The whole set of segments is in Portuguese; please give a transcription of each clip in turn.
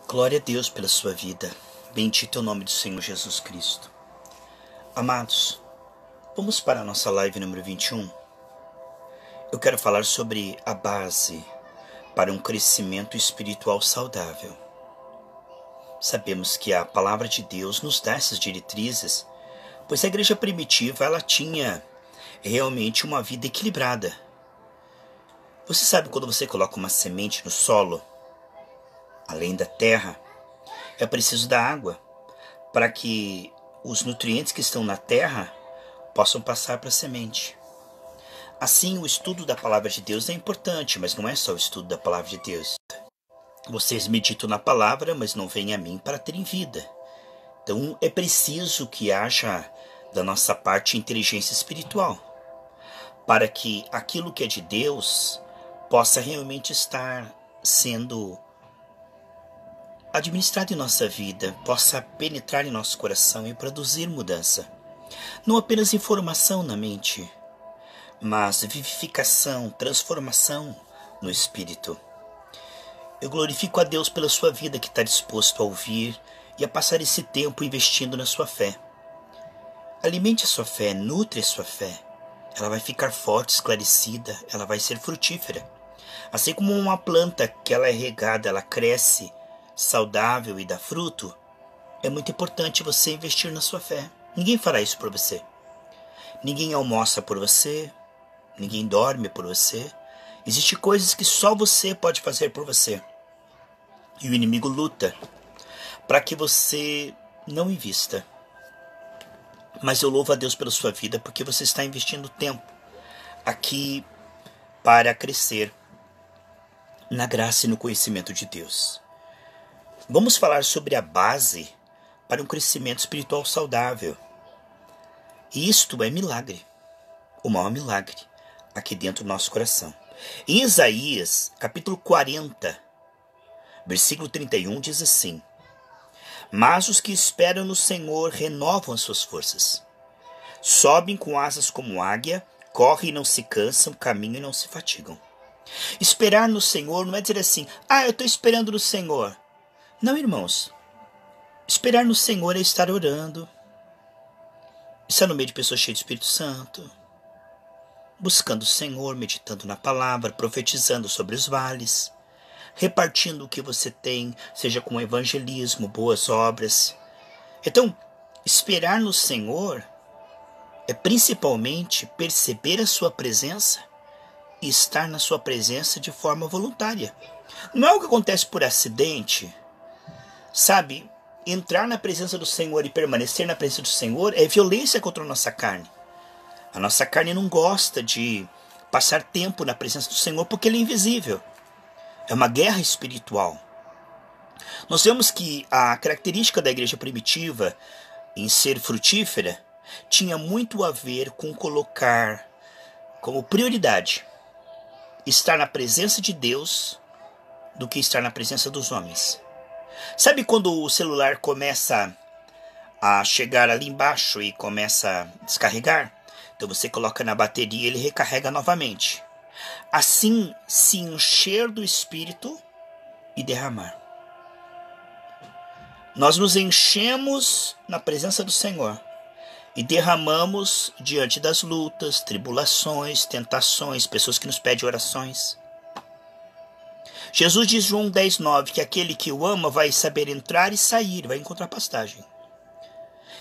Glória a Deus pela sua vida. Bendito é o nome do Senhor Jesus Cristo. Amados, vamos para a nossa live número 21. Eu quero falar sobre a base para um crescimento espiritual saudável. Sabemos que a palavra de Deus nos dá essas diretrizes, pois a igreja primitiva ela tinha realmente uma vida equilibrada. Você sabe quando você coloca uma semente no solo, além da terra, é preciso da água para que os nutrientes que estão na terra possam passar para a semente. Assim, o estudo da palavra de Deus é importante, mas não é só o estudo da palavra de Deus. Vocês meditam na palavra, mas não vêm a mim para terem vida. Então, é preciso que haja da nossa parte inteligência espiritual, para que aquilo que é de Deus possa realmente estar sendo administrado em nossa vida, possa penetrar em nosso coração e produzir mudança. Não apenas informação na mente, mas vivificação, transformação no espírito. Eu glorifico a Deus pela sua vida que está disposto a ouvir e a passar esse tempo investindo na sua fé. Alimente a sua fé, nutre a sua fé. Ela vai ficar forte, esclarecida, ela vai ser frutífera. Assim como uma planta que ela é regada, ela cresce saudável e dá fruto, é muito importante você investir na sua fé. Ninguém fará isso por você. Ninguém almoça por você, ninguém dorme por você. Existem coisas que só você pode fazer por você. E o inimigo luta para que você não invista. Mas eu louvo a Deus pela sua vida, porque você está investindo tempo aqui para crescer na graça e no conhecimento de Deus. Vamos falar sobre a base para um crescimento espiritual saudável. E isto é milagre, o maior milagre aqui dentro do nosso coração. Em Isaías, capítulo 40, versículo 31, diz assim: Mas os que esperam no Senhor renovam as suas forças. Sobem com asas como águia, correm e não se cansam, caminham e não se fatigam. Esperar no Senhor não é dizer assim, eu estou esperando no Senhor. Não, irmãos. Esperar no Senhor é estar orando, estar no meio de pessoas cheias de Espírito Santo, buscando o Senhor, meditando na palavra, profetizando sobre os vales, repartindo o que você tem, seja com evangelismo, boas obras. Então, esperar no Senhor é principalmente perceber a sua presença e estar na sua presença de forma voluntária. Não é algo que acontece por acidente. Sabe, entrar na presença do Senhor e permanecer na presença do Senhor é violência contra a nossa carne. A nossa carne não gosta de passar tempo na presença do Senhor porque Ele é invisível. É uma guerra espiritual. Nós vemos que a característica da igreja primitiva em ser frutífera tinha muito a ver com colocar como prioridade estar na presença de Deus do que estar na presença dos homens. Sabe quando o celular começa a chegar ali embaixo e começa a descarregar? Então você coloca na bateria e ele recarrega novamente. Assim, se encher do Espírito e derramar. Nós nos enchemos na presença do Senhor e derramamos diante das lutas, tribulações, tentações, pessoas que nos pedem orações. Jesus diz em João 10,9 que aquele que o ama vai saber entrar e sair, vai encontrar pastagem.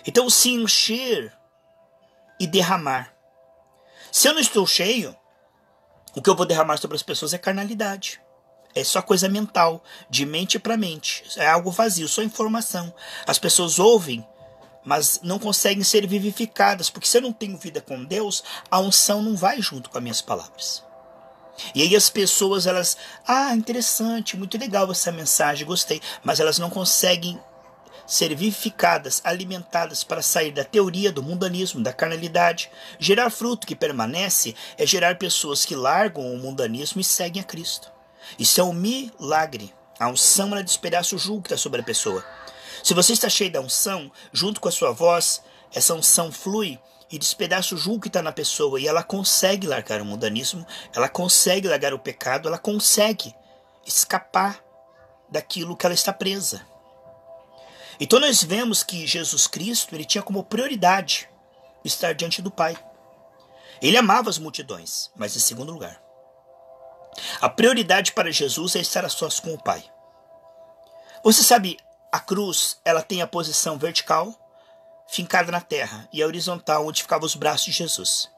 Então, se encher e derramar. Se eu não estou cheio, o que eu vou derramar sobre as pessoas é carnalidade. É só coisa mental, de mente para mente. É algo vazio, só informação. As pessoas ouvem, mas não conseguem ser vivificadas, porque se eu não tenho vida com Deus, a unção não vai junto com as minhas palavras. E aí as pessoas, elas, interessante, muito legal essa mensagem, gostei, mas elas não conseguem ser vivificadas, alimentadas para sair da teoria do mundanismo, da carnalidade. Gerar fruto que permanece é gerar pessoas que largam o mundanismo e seguem a Cristo. Isso é um milagre. A unção, ela despedaça o jugo que está sobre a pessoa. Se você está cheio da unção, junto com a sua voz, essa unção flui e despedaça o jugo que está na pessoa e ela consegue largar o mundanismo, ela consegue largar o pecado, ela consegue escapar daquilo que ela está presa. Então nós vemos que Jesus Cristo, ele tinha como prioridade estar diante do Pai. Ele amava as multidões, mas em segundo lugar, a prioridade para Jesus é estar a sós com o Pai. Você sabe, a cruz, ela tem a posição vertical, fincada na terra, e a horizontal, onde ficavam os braços de Jesus.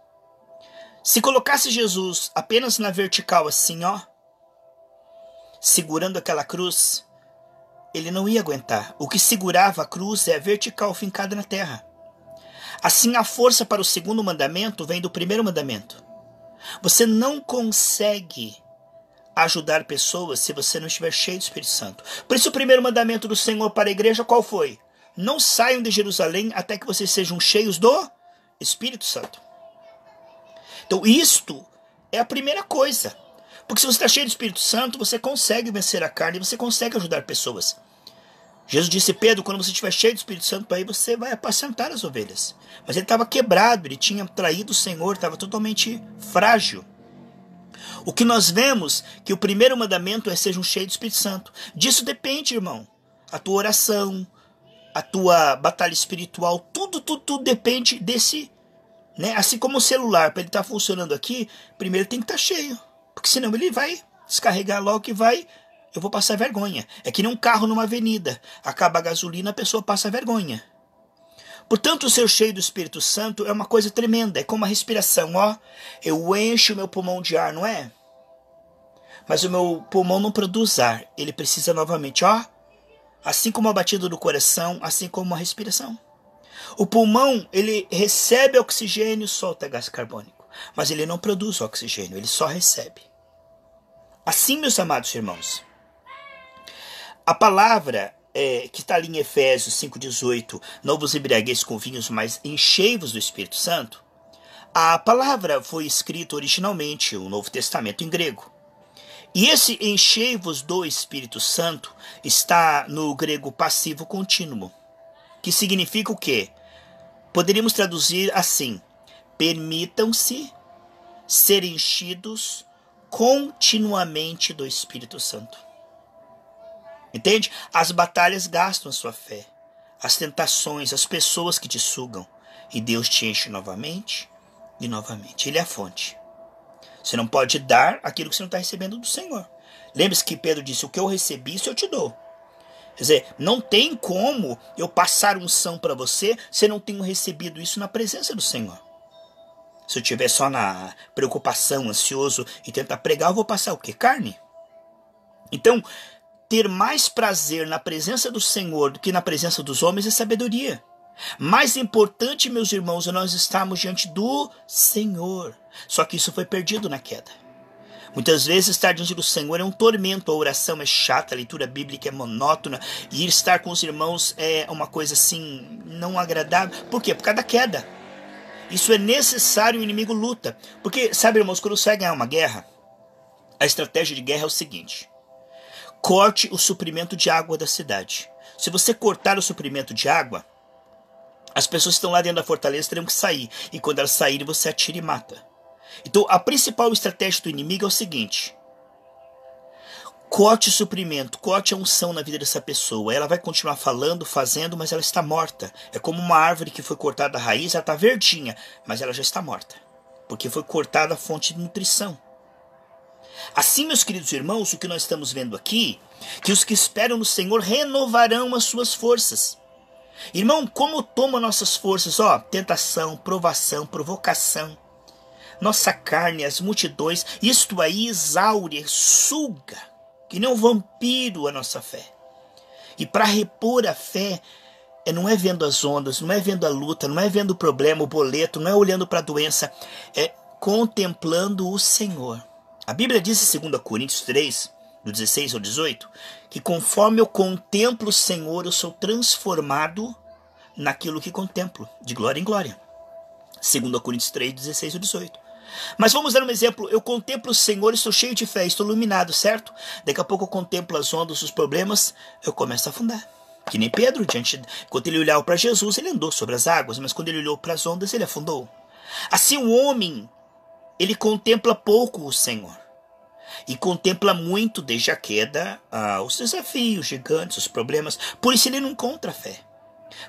Se colocasse Jesus apenas na vertical assim, ó, segurando aquela cruz, ele não ia aguentar. O que segurava a cruz é a vertical fincada na terra. Assim, a força para o segundo mandamento vem do primeiro mandamento. Você não consegue ajudar pessoas se você não estiver cheio do Espírito Santo. Por isso o primeiro mandamento do Senhor para a igreja qual foi? Não saiam de Jerusalém até que vocês sejam cheios do Espírito Santo. Então isto é a primeira coisa. Porque se você está cheio do Espírito Santo, você consegue vencer a carne e você consegue ajudar pessoas. Jesus disse, Pedro, quando você estiver cheio do Espírito Santo, aí você vai apacentar as ovelhas. Mas ele estava quebrado, ele tinha traído o Senhor, estava totalmente frágil. O que nós vemos, que o primeiro mandamento é sejam cheios do Espírito Santo. Disso depende, irmão. A tua oração, a tua batalha espiritual, tudo depende desse, né? Assim como o celular, para ele estar funcionando aqui, primeiro tem que estar cheio. Porque senão ele vai descarregar logo que vai, eu vou passar vergonha. É que nem um carro numa avenida. Acaba a gasolina, a pessoa passa vergonha. Portanto, o ser cheio do Espírito Santo é uma coisa tremenda. É como a respiração, ó. Eu encho o meu pulmão de ar, não é? Mas o meu pulmão não produz ar. Ele precisa novamente, ó. Assim como a batida do coração, assim como a respiração. O pulmão, ele recebe oxigênio e solta gás carbônico. Mas ele não produz oxigênio, ele só recebe. Assim, meus amados irmãos, a palavra que está ali em Efésios 5,18, não vos embriagueis com vinhos, mas enchei-vos do Espírito Santo, a palavra foi escrita originalmente, o Novo Testamento em grego. E esse enchei-vos do Espírito Santo está no grego passivo contínuo, que significa o quê? Poderíamos traduzir assim, permitam-se ser enchidos continuamente do Espírito Santo. Entende? As batalhas gastam a sua fé. As tentações, as pessoas que te sugam. E Deus te enche novamente e novamente. Ele é a fonte. Você não pode dar aquilo que você não está recebendo do Senhor. Lembre-se que Pedro disse, o que eu recebi, isso eu te dou. Quer dizer, não tem como eu passar unção para você se eu não tenho recebido isso na presença do Senhor. Se eu estiver só na preocupação, ansioso e tentar pregar, eu vou passar o quê? Carne. Então, ter mais prazer na presença do Senhor do que na presença dos homens é sabedoria. Mais importante, meus irmãos, é nós estarmos diante do Senhor. Só que isso foi perdido na queda. Muitas vezes estar diante do Senhor é um tormento, a oração é chata, a leitura bíblica é monótona, e ir estar com os irmãos é uma coisa assim, não agradável. Por quê? Por causa da queda. Isso é necessário, o inimigo luta. Porque, sabe, irmãos, quando você vai ganhar uma guerra, a estratégia de guerra é o seguinte: corte o suprimento de água da cidade. Se você cortar o suprimento de água, as pessoas que estão lá dentro da fortaleza terão que sair. E quando elas saírem, você atira e mata. Então, a principal estratégia do inimigo é o seguinte: corte o suprimento, corte a unção na vida dessa pessoa. Ela vai continuar falando, fazendo, mas ela está morta. É como uma árvore que foi cortada da raiz, ela está verdinha, mas ela já está morta. Porque foi cortada a fonte de nutrição. Assim, meus queridos irmãos, o que nós estamos vendo aqui, que os que esperam no Senhor renovarão as suas forças. Irmão, como toma nossas forças? Ó, tentação, provação, provocação. Nossa carne, as multidões, isto aí exaure, suga, que nem um vampiro a nossa fé. E para repor a fé, não é vendo as ondas, não é vendo a luta, não é vendo o problema, o boleto, não é olhando para a doença, é contemplando o Senhor. A Bíblia diz em 2 Coríntios 3, do 16 ao 18, que conforme eu contemplo o Senhor, eu sou transformado naquilo que contemplo, de glória em glória. 2 Coríntios 3, 16 ao 18. Mas vamos dar um exemplo. Eu contemplo o Senhor, estou cheio de fé, estou iluminado, certo? Daqui a pouco eu contemplo as ondas, os problemas, eu começo a afundar. Que nem Pedro, quando ele olhava para Jesus, ele andou sobre as águas, mas quando ele olhou para as ondas, ele afundou. Assim o homem, ele contempla pouco o Senhor. e contempla muito desde a queda os desafios gigantes, os problemas. Por isso ele não encontra fé.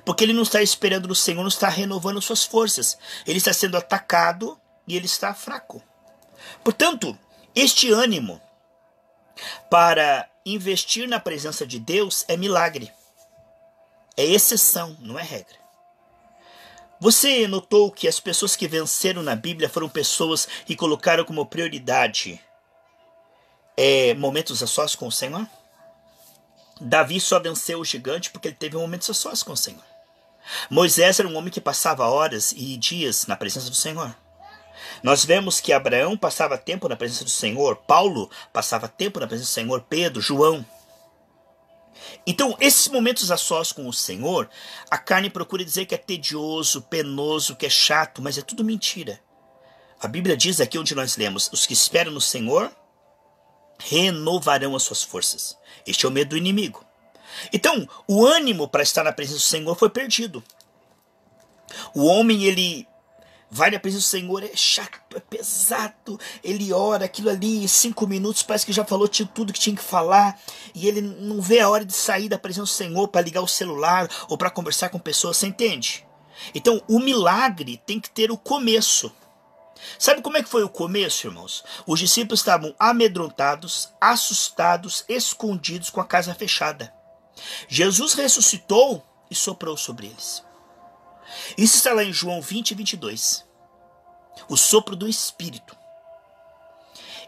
Porque ele não está esperando no Senhor, não está renovando suas forças. Ele está sendo atacado e ele está fraco. Portanto, este ânimo para investir na presença de Deus é milagre. É exceção, não é regra. Você notou que as pessoas que venceram na Bíblia foram pessoas que colocaram como prioridade momentos a sós com o Senhor? Davi só venceu o gigante porque ele teve momentos a sós com o Senhor. Moisés era um homem que passava horas e dias na presença do Senhor. Nós vemos que Abraão passava tempo na presença do Senhor, Paulo passava tempo na presença do Senhor, Pedro, João. Então, esses momentos a sós com o Senhor, a carne procura dizer que é tedioso, penoso, que é chato, mas é tudo mentira. A Bíblia diz aqui onde nós lemos, os que esperam no Senhor renovarão as suas forças. Este é o medo do inimigo. Então, o ânimo para estar na presença do Senhor foi perdido. O homem, ele vai na presença do Senhor, é chato, é pesado, ele ora aquilo ali, 5 minutos, parece que já falou tudo que tinha que falar, e ele não vê a hora de sair da presença do Senhor para ligar o celular ou para conversar com pessoas, você entende? Então, o milagre tem que ter o começo. Sabe como é que foi o começo, irmãos? Os discípulos estavam amedrontados, assustados, escondidos, com a casa fechada. Jesus ressuscitou e soprou sobre eles. Isso está lá em João 20, 22. O sopro do Espírito.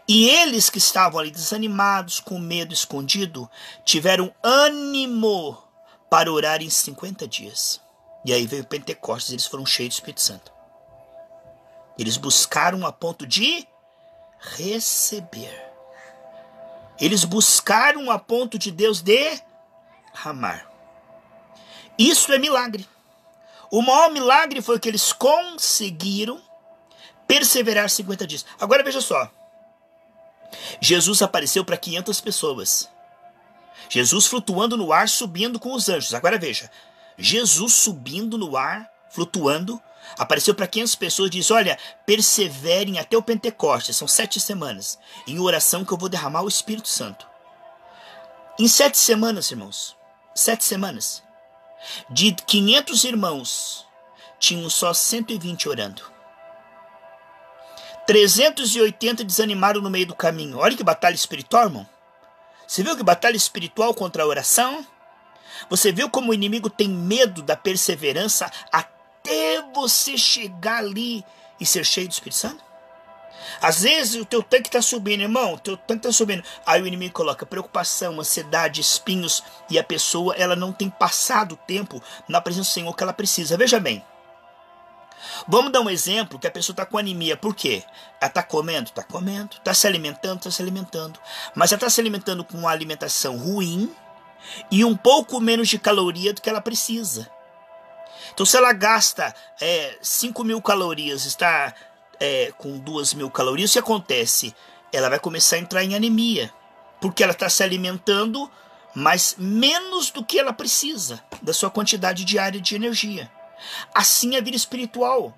E eles que estavam ali desanimados, com medo, escondido, tiveram ânimo para orar em 50 dias. E aí veio o Pentecostes, eles foram cheios do Espírito Santo. Eles buscaram a ponto de receber. Eles buscaram a ponto de Deus derramar. Isso é milagre. O maior milagre foi que eles conseguiram perseverar 50 dias. Agora veja só. Jesus apareceu para 500 pessoas. Jesus flutuando no ar, subindo com os anjos. Agora veja. Jesus subindo no ar, flutuando, apareceu para 500 pessoas e diz, olha, perseverem até o Pentecostes, são 7 semanas, em oração que eu vou derramar o Espírito Santo. Em 7 semanas, irmãos, 7 semanas, de 500 irmãos, tinham só 120 orando. 380 desanimaram no meio do caminho. Olha que batalha espiritual, irmão. Você viu que batalha espiritual contra a oração? Você viu como o inimigo tem medo da perseverança até você chegar ali e ser cheio do Espírito Santo? Às vezes o teu tanque está subindo, irmão, o teu tanque está subindo. Aí o inimigo coloca preocupação, ansiedade, espinhos, e a pessoa ela não tem passado o tempo na presença do Senhor que ela precisa. Veja bem. Vamos dar um exemplo que a pessoa está com anemia. Por quê? Ela está comendo? Está comendo. Está se alimentando? Está se alimentando. Mas ela está se alimentando com uma alimentação ruim e um pouco menos de caloria do que ela precisa. Então, se ela gasta 5.000 calorias, está com 2.000 calorias, o que acontece? Ela vai começar a entrar em anemia, porque ela está se alimentando, mas menos do que ela precisa, da sua quantidade diária de energia. Assim é a vida espiritual.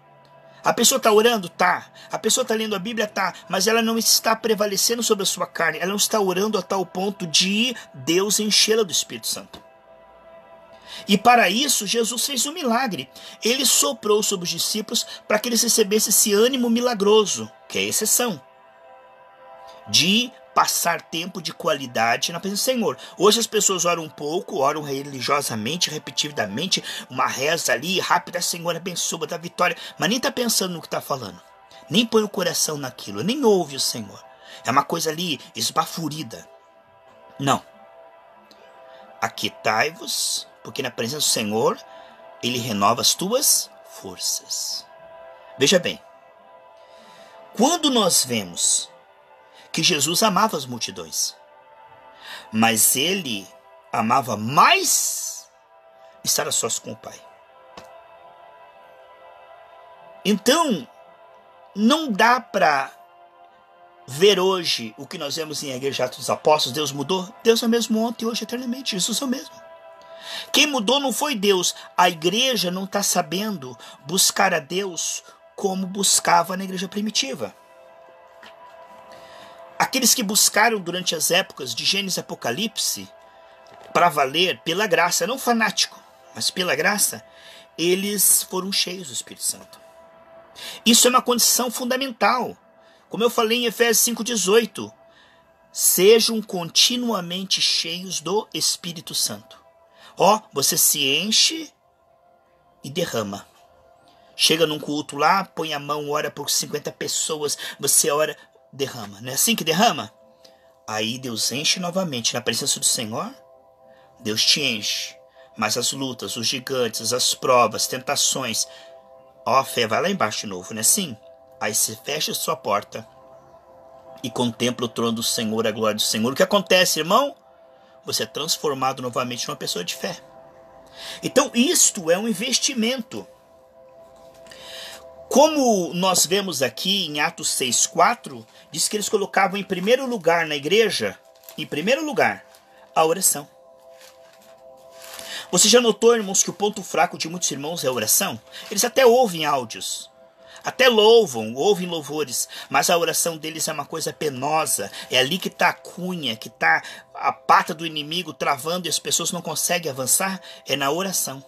A pessoa está orando? Tá. A pessoa está lendo a Bíblia? Tá. Mas ela não está prevalecendo sobre a sua carne. Ela não está orando a tal ponto de Deus enchê-la do Espírito Santo. E para isso, Jesus fez um milagre. Ele soprou sobre os discípulos para que eles recebessem esse ânimo milagroso, que é a exceção, de passar tempo de qualidade na presença do Senhor. Hoje as pessoas oram um pouco, oram religiosamente, repetidamente, uma reza ali, rápida, Senhor, abençoa, dá vitória, mas nem está pensando no que está falando. Nem põe o coração naquilo, nem ouve o Senhor. É uma coisa ali esbafurida. Não. Aquietai-vos, porque na presença do Senhor, Ele renova as tuas forças. Veja bem. Quando nós vemos que Jesus amava as multidões, mas Ele amava mais estar a sós com o Pai. Então, não dá para ver hoje o que nós vemos em Igreja dos Apóstolos. Deus mudou? Deus é o mesmo ontem, hoje, eternamente. Jesus é o mesmo. Quem mudou não foi Deus. A igreja não está sabendo buscar a Deus como buscava na igreja primitiva. Aqueles que buscaram durante as épocas de Gênesis e Apocalipse, para valer, pela graça, não fanático, mas pela graça, eles foram cheios do Espírito Santo. Isso é uma condição fundamental. Como eu falei em Efésios 5,18, sejam continuamente cheios do Espírito Santo. Você se enche e derrama. Chega num culto lá, põe a mão, ora por 50 pessoas, você ora, derrama. Não é assim que derrama? Aí Deus enche novamente na presença do Senhor. Deus te enche. Mas as lutas, os gigantes, as provas, tentações, a fé vai lá embaixo de novo, não é assim? Aí você fecha a sua porta e contempla o trono do Senhor, a glória do Senhor. O que acontece, irmão? Você é transformado novamente numa pessoa de fé. Então isto é um investimento. Como nós vemos aqui em Atos 6,4, diz que eles colocavam em primeiro lugar na igreja, em primeiro lugar, a oração. Você já notou, irmãos, que o ponto fraco de muitos irmãos é a oração? Eles até ouvem áudios, até louvam, ouvem louvores, mas a oração deles é uma coisa penosa. É ali que está a cunha, que está a pata do inimigo travando e as pessoas não conseguem avançar, é na oração.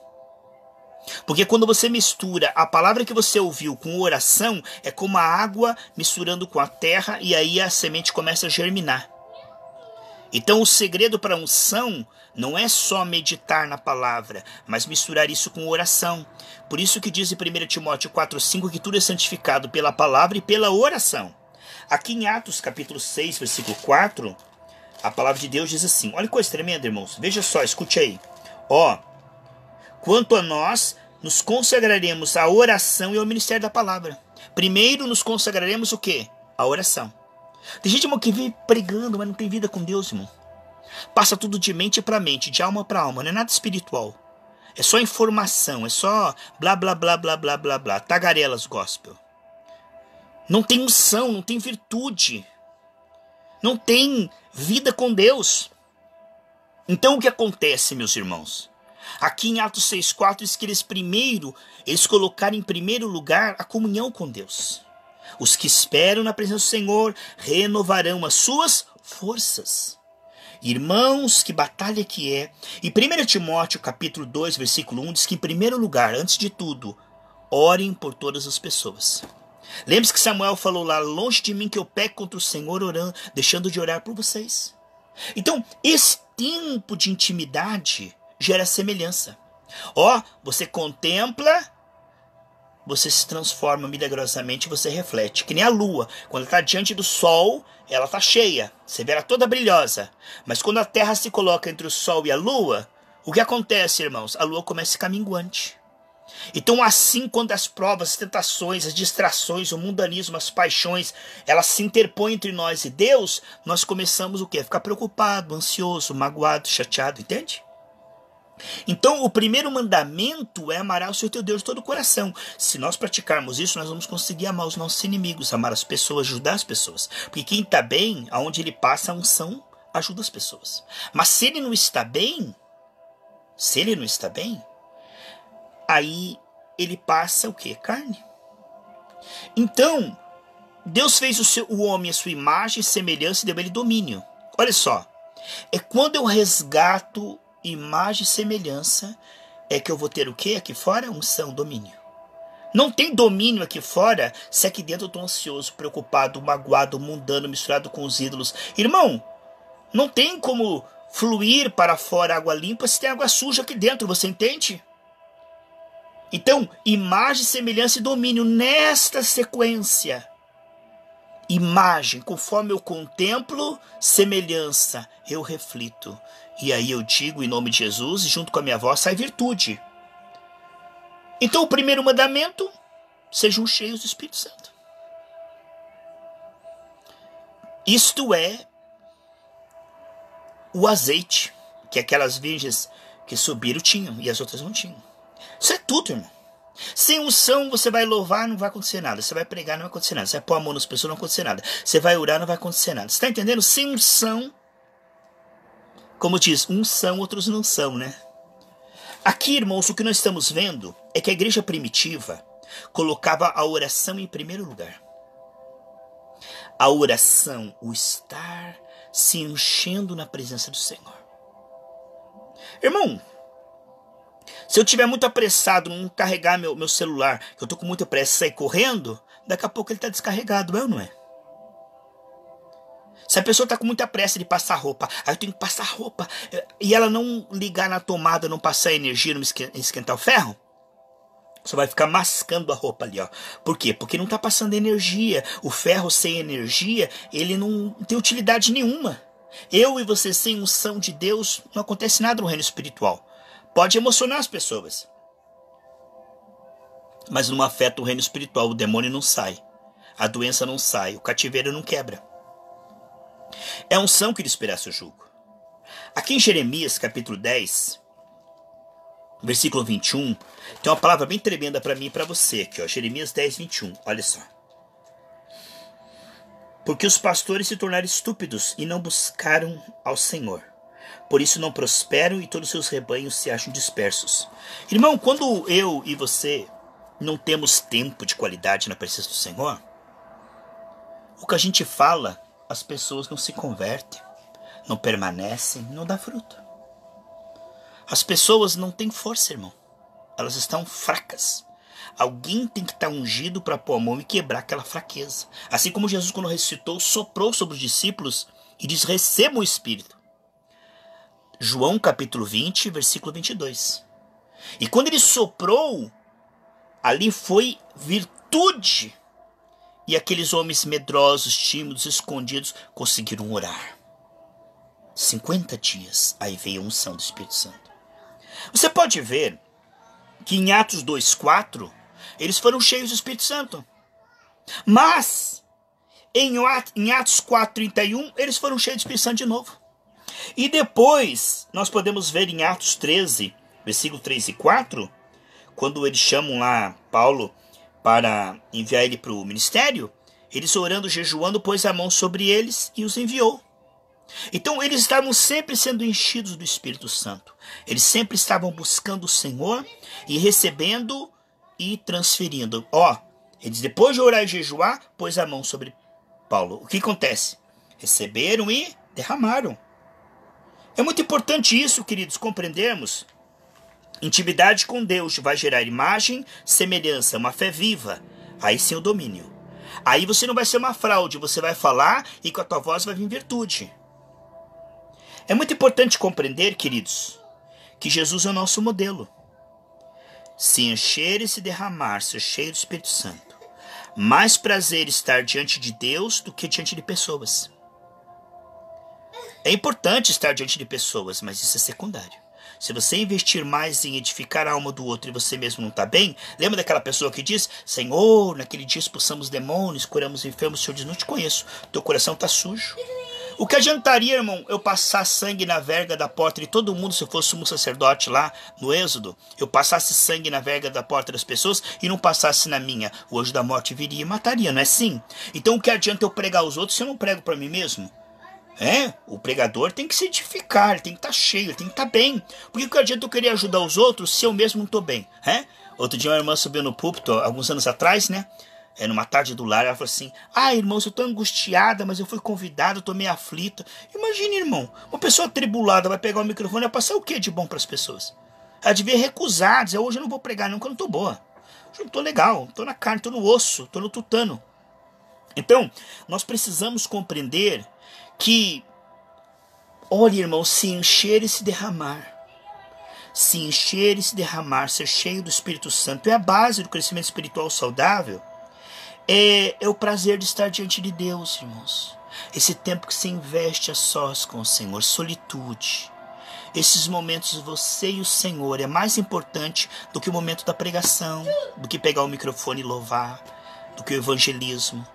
Porque quando você mistura a palavra que você ouviu com oração, é como a água misturando com a terra e aí a semente começa a germinar. Então o segredo para a unção não é só meditar na palavra, mas misturar isso com oração. Por isso que diz em 1 Timóteo 4,5 que tudo é santificado pela palavra e pela oração. Aqui em Atos capítulo 6, versículo 4, a palavra de Deus diz assim, olha que coisa tremenda, irmãos, veja só, escute aí. Quanto a nós, nos consagraremos à oração e ao ministério da palavra. Primeiro nos consagraremos o quê? A oração. Tem gente, irmão, que vive pregando, mas não tem vida com Deus, irmão. Passa tudo de mente para mente, de alma para alma, não é nada espiritual. É só informação, é só blá, blá, blá, blá, blá, blá, blá, tagarelas gospel. Não tem unção, não tem virtude. Não tem vida com Deus. Então o que acontece, meus irmãos? Aqui em Atos 6,4 diz que eles colocaram em primeiro lugar a comunhão com Deus. Os que esperam na presença do Senhor renovarão as suas forças. Irmãos, que batalha que é. E 1 Timóteo capítulo 2, versículo 1 diz que em primeiro lugar, antes de tudo, orem por todas as pessoas. Lembre-se que Samuel falou lá, longe de mim que eu peco contra o Senhor orando, deixando de orar por vocês. Então, esse tempo de intimidade gera semelhança. Você contempla, você se transforma milagrosamente, você reflete. Que nem a lua, quando está diante do sol, ela está cheia, você vê ela toda brilhosa. Mas quando a terra se coloca entre o sol e a lua, o que acontece, irmãos? A lua começa a ficar minguante. Então assim, quando as provas, as tentações, as distrações, o mundanismo, as paixões, elas se interpõem entre nós e Deus, nós começamos o quê? A ficar preocupado, ansioso, magoado, chateado, entende? Então o primeiro mandamento é amar o Senhor teu Deus de todo o coração. Se nós praticarmos isso, nós vamos conseguir amar os nossos inimigos, amar as pessoas, ajudar as pessoas. Porque quem está bem, aonde ele passa, a unção ajuda as pessoas. Mas se ele não está bem, aí ele passa o quê? Carne. Então, Deus fez o homem a sua imagem, semelhança e deu a ele domínio. Olha só, é quando eu resgato imagem e semelhança, é que eu vou ter o quê? Aqui fora, unção, domínio. Não tem domínio aqui fora se aqui dentro eu estou ansioso, preocupado, magoado, mundano, misturado com os ídolos. Irmão, não tem como fluir para fora água limpa se tem água suja aqui dentro, você entende? Então, imagem, semelhança e domínio nesta sequência. Imagem, conforme eu contemplo, semelhança, eu reflito. E aí eu digo em nome de Jesus, e junto com a minha voz sai virtude. Então o primeiro mandamento, sejam cheios do Espírito Santo. Isto é o azeite que aquelas virgens que subiram tinham e as outras não tinham. Isso é tudo, irmão. Sem unção você vai louvar, não vai acontecer nada. Você vai pregar, não vai acontecer nada. Você vai pôr a mão nas pessoas, não vai acontecer nada. Você vai orar, não vai acontecer nada. Você está entendendo? Sem unção, como diz, uns são, outros não são, né? Aqui, irmãos, o que nós estamos vendo é que a igreja primitiva colocava a oração em primeiro lugar. A oração, o estar se enchendo na presença do Senhor. Irmão, se eu estiver muito apressado, não carregar meu celular, que eu estou com muita pressa e sair correndo, daqui a pouco ele está descarregado, é ou não é? Se a pessoa está com muita pressa de passar roupa, aí eu tenho que passar roupa, e ela não ligar na tomada, não passar energia, não esquentar o ferro, você vai ficar mascando a roupa ali, ó. Por quê? Porque não está passando energia. O ferro sem energia, ele não tem utilidade nenhuma. Eu e você sem unção de Deus, não acontece nada no reino espiritual. Pode emocionar as pessoas, mas não afeta o reino espiritual. O demônio não sai, a doença não sai, o cativeiro não quebra. É unção que lhe esperasse o jugo. Aqui em Jeremias capítulo 10, versículo 21, tem uma palavra bem tremenda para mim e para você aqui, ó. Jeremias 10, 21, olha só. Porque os pastores se tornaram estúpidos e não buscaram ao Senhor. Por isso não prosperam e todos os seus rebanhos se acham dispersos. Irmão, quando eu e você não temos tempo de qualidade na presença do Senhor, o que a gente fala, as pessoas não se convertem, não permanecem, não dá fruto. As pessoas não têm força, irmão. Elas estão fracas. Alguém tem que estar ungido para pôr a mão e quebrar aquela fraqueza. Assim como Jesus, quando ressuscitou, soprou sobre os discípulos e diz: recebam o Espírito. João capítulo 20, versículo 22. E quando ele soprou, ali foi virtude. E aqueles homens medrosos, tímidos, escondidos, conseguiram orar. 50 dias, aí veio a unção do Espírito Santo. Você pode ver que em Atos 2:4, eles foram cheios do Espírito Santo. Mas, em Atos 4:31, eles foram cheios do Espírito Santo de novo. E depois, nós podemos ver em Atos 13, versículo 3 e 4, quando eles chamam lá Paulo para enviar ele para o ministério, eles orando, jejuando, pôs a mão sobre eles e os enviou. Então eles estavam sempre sendo enchidos do Espírito Santo. Eles sempre estavam buscando o Senhor e recebendo e transferindo. Eles depois de orar e jejuar, pôs a mão sobre Paulo. O que acontece? Receberam e derramaram. É muito importante isso, queridos, compreendermos. Intimidade com Deus vai gerar imagem, semelhança, uma fé viva. Aí sim o domínio. Aí você não vai ser uma fraude, você vai falar e com a tua voz vai vir virtude. É muito importante compreender, queridos, que Jesus é o nosso modelo. Se encher e se derramar, ser cheio do Espírito Santo. Mais prazer estar diante de Deus do que diante de pessoas. É importante estar diante de pessoas, mas isso é secundário. Se você investir mais em edificar a alma do outro e você mesmo não está bem, lembra daquela pessoa que diz: Senhor, naquele dia expulsamos demônios, curamos enfermos, o Senhor diz: não te conheço, teu coração está sujo. O que adiantaria, irmão, eu passar sangue na verga da porta de todo mundo, se eu fosse um sacerdote lá no Êxodo, eu passasse sangue na verga da porta das pessoas e não passasse na minha? O anjo da morte viria e mataria, não é assim? Então o que adianta eu pregar aos outros se eu não prego para mim mesmo? O pregador tem que se edificar, ele tem que estar cheio, ele tem que estar bem. Porque o que adianta eu querer ajudar os outros se eu mesmo não estou bem? Outro dia uma irmã subiu no púlpito, alguns anos atrás, numa tarde do lar, ela falou assim: irmãos, eu estou angustiada, mas eu fui convidada, eu estou meio aflita. Imagine, irmão, uma pessoa atribulada vai pegar o microfone e vai passar o que de bom para as pessoas? Ela devia recusar, dizer: hoje eu não vou pregar não, porque eu não estou boa. Hoje eu não estou legal, estou na carne, estou no osso, estou no tutano. Então, nós precisamos compreender que, olha, irmão, se encher e se derramar. Se encher e se derramar, ser cheio do Espírito Santo, é a base do crescimento espiritual saudável. É o prazer de estar diante de Deus, irmãos. Esse tempo que se investe a sós com o Senhor, solitude. Esses momentos, você e o Senhor, é mais importante do que o momento da pregação, do que pegar o microfone e louvar, do que o evangelismo.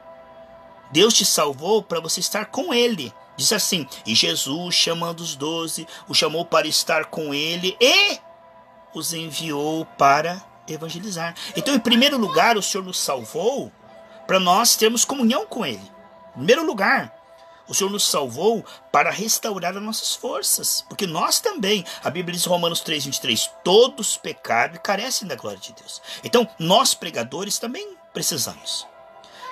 Deus te salvou para você estar com Ele. Diz assim: e Jesus, chamando os 12, os chamou para estar com Ele e os enviou para evangelizar. Então, em primeiro lugar, o Senhor nos salvou para nós termos comunhão com Ele. Em primeiro lugar, o Senhor nos salvou para restaurar as nossas forças. Porque nós também, a Bíblia diz em Romanos 3:23, todos pecaram e carecem da glória de Deus. Então, nós pregadores também precisamos.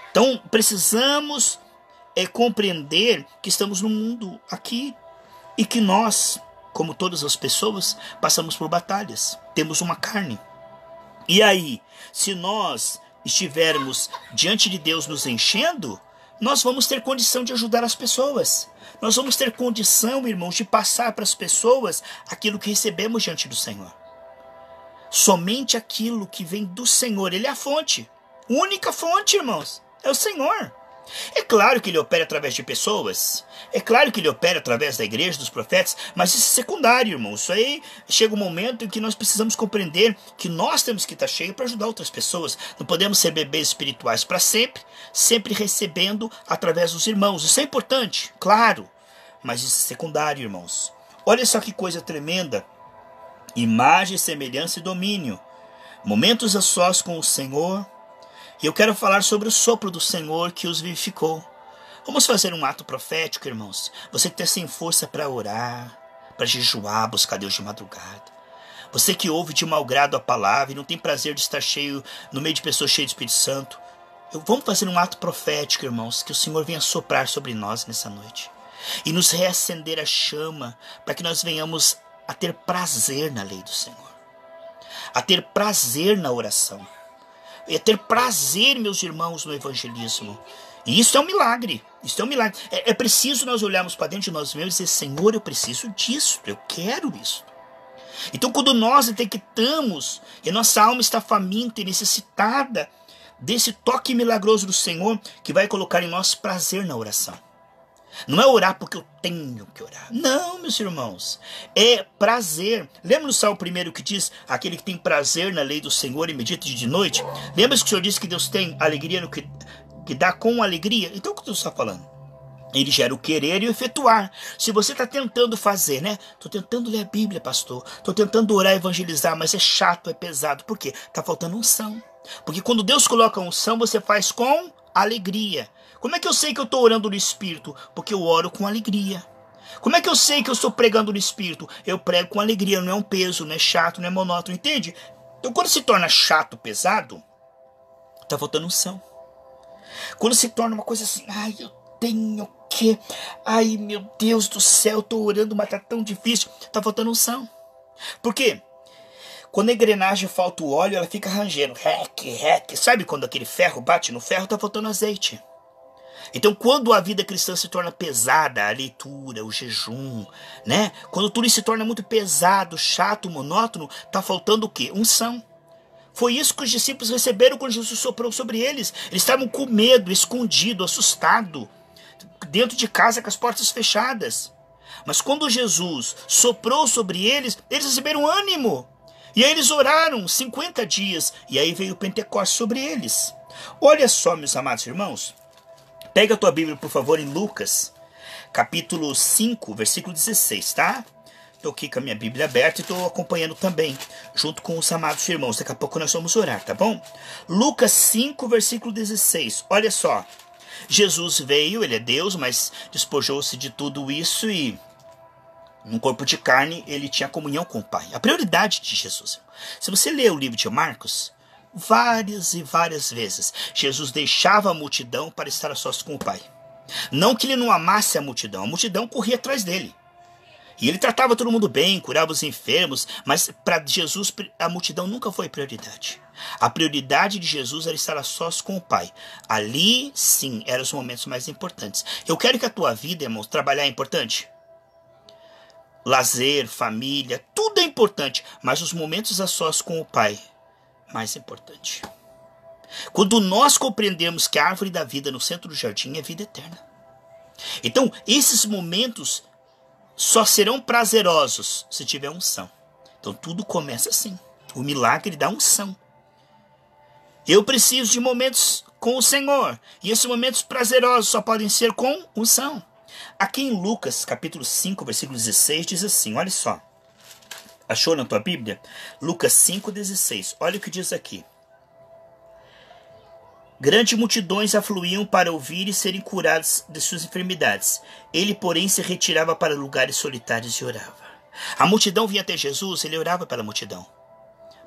Então, precisamos compreender que estamos no mundo aqui e que nós, como todas as pessoas, passamos por batalhas. Temos uma carne. E aí, se nós estivermos diante de Deus nos enchendo, nós vamos ter condição de ajudar as pessoas. Nós vamos ter condição, irmãos, de passar para as pessoas aquilo que recebemos diante do Senhor. Somente aquilo que vem do Senhor, Ele é a fonte. A única fonte, irmãos, é o Senhor. É claro que Ele opera através de pessoas. É claro que Ele opera através da igreja, dos profetas. Mas isso é secundário, irmão. Isso aí chega um momento em que nós precisamos compreender que nós temos que estar cheios para ajudar outras pessoas. Não podemos ser bebês espirituais para sempre, sempre recebendo através dos irmãos. Isso é importante, claro. Mas isso é secundário, irmãos. Olha só que coisa tremenda. Imagem, semelhança e domínio. Momentos a sós com o Senhor. E eu quero falar sobre o sopro do Senhor que os vivificou. Vamos fazer um ato profético, irmãos. Você que está sem força para orar, para jejuar, buscar Deus de madrugada. Você que ouve de mau grado a palavra e não tem prazer de estar cheio, no meio de pessoas cheias do Espírito Santo. Vamos fazer um ato profético, irmãos, que o Senhor venha soprar sobre nós nessa noite. E nos reacender a chama, para que nós venhamos a ter prazer na lei do Senhor. A ter prazer na oração. É ter prazer, meus irmãos, no evangelismo. E isso é um milagre. Isso é um milagre. É preciso nós olharmos para dentro de nós mesmos e dizer: Senhor, eu preciso disso. Eu quero isso. Então, quando nós detectamos e nossa alma está faminta e necessitada desse toque milagroso do Senhor, que vai colocar em nós prazer na oração. Não é orar porque eu tenho que orar. Não, meus irmãos. É prazer. Lembra no Salmo 1 que diz: aquele que tem prazer na lei do Senhor e medita de noite? Lembra que o Senhor disse que Deus tem alegria no que dá com alegria? Então o que Deus está falando? Ele gera o querer e o efetuar. Se você está tentando fazer, né? Estou tentando ler a Bíblia, pastor. Estou tentando orar e evangelizar, mas é chato, é pesado. Por quê? Está faltando unção. Porque quando Deus coloca unção, você faz com alegria. Como é que eu sei que eu estou orando no Espírito? Porque eu oro com alegria. Como é que eu sei que eu estou pregando no Espírito? Eu prego com alegria, não é um peso, não é chato, não é monótono, entende? Então quando se torna chato, pesado, está faltando unção. Quando se torna uma coisa assim: ai, eu tenho que... ai, meu Deus do céu, estou orando, mas está tão difícil. Está faltando unção. Por quê? Quando a engrenagem falta o óleo, ela fica rangendo. Rec. Sabe quando aquele ferro bate no ferro? Está faltando azeite. Então, quando a vida cristã se torna pesada, a leitura, o jejum, né? Quando tudo isso se torna muito pesado, chato, monótono, está faltando o quê? Unção. Foi isso que os discípulos receberam quando Jesus soprou sobre eles. Eles estavam com medo, escondido, assustado, dentro de casa com as portas fechadas. Mas quando Jesus soprou sobre eles, eles receberam ânimo. E aí eles oraram 50 dias, e aí veio o Pentecostes sobre eles. Olha só, meus amados irmãos. Pega a tua Bíblia, por favor, em Lucas, capítulo 5, versículo 16, tá? Estou aqui com a minha Bíblia aberta e estou acompanhando também, junto com os amados irmãos. Daqui a pouco nós vamos orar, tá bom? Lucas 5, versículo 16. Olha só. Jesus veio, ele é Deus, mas despojou-se de tudo isso e no corpo de carne ele tinha comunhão com o Pai. A prioridade de Jesus. Se você ler o livro de Marcos, várias e várias vezes Jesus deixava a multidão para estar a sós com o Pai. Não que ele não amasse a multidão corria atrás dele. E ele tratava todo mundo bem, curava os enfermos, mas para Jesus a multidão nunca foi prioridade. A prioridade de Jesus era estar a sós com o Pai. Ali, sim, eram os momentos mais importantes. Eu quero que a tua vida, irmãos, trabalhar é importante. Lazer, família, tudo é importante, mas os momentos a sós com o Pai, mais importante. Quando nós compreendemos que a árvore da vida no centro do jardim é vida eterna. Então, esses momentos só serão prazerosos se tiver unção. Então tudo começa assim. O milagre dá unção. Eu preciso de momentos com o Senhor. E esses momentos prazerosos só podem ser com unção. Aqui em Lucas, capítulo 5, versículo 16, diz assim, olha só. Achou na tua Bíblia? Lucas 5, 16. Olha o que diz aqui. Grandes multidões afluíam para ouvir e serem curados de suas enfermidades. Ele, porém, se retirava para lugares solitários e orava. A multidão vinha até Jesus, ele orava pela multidão.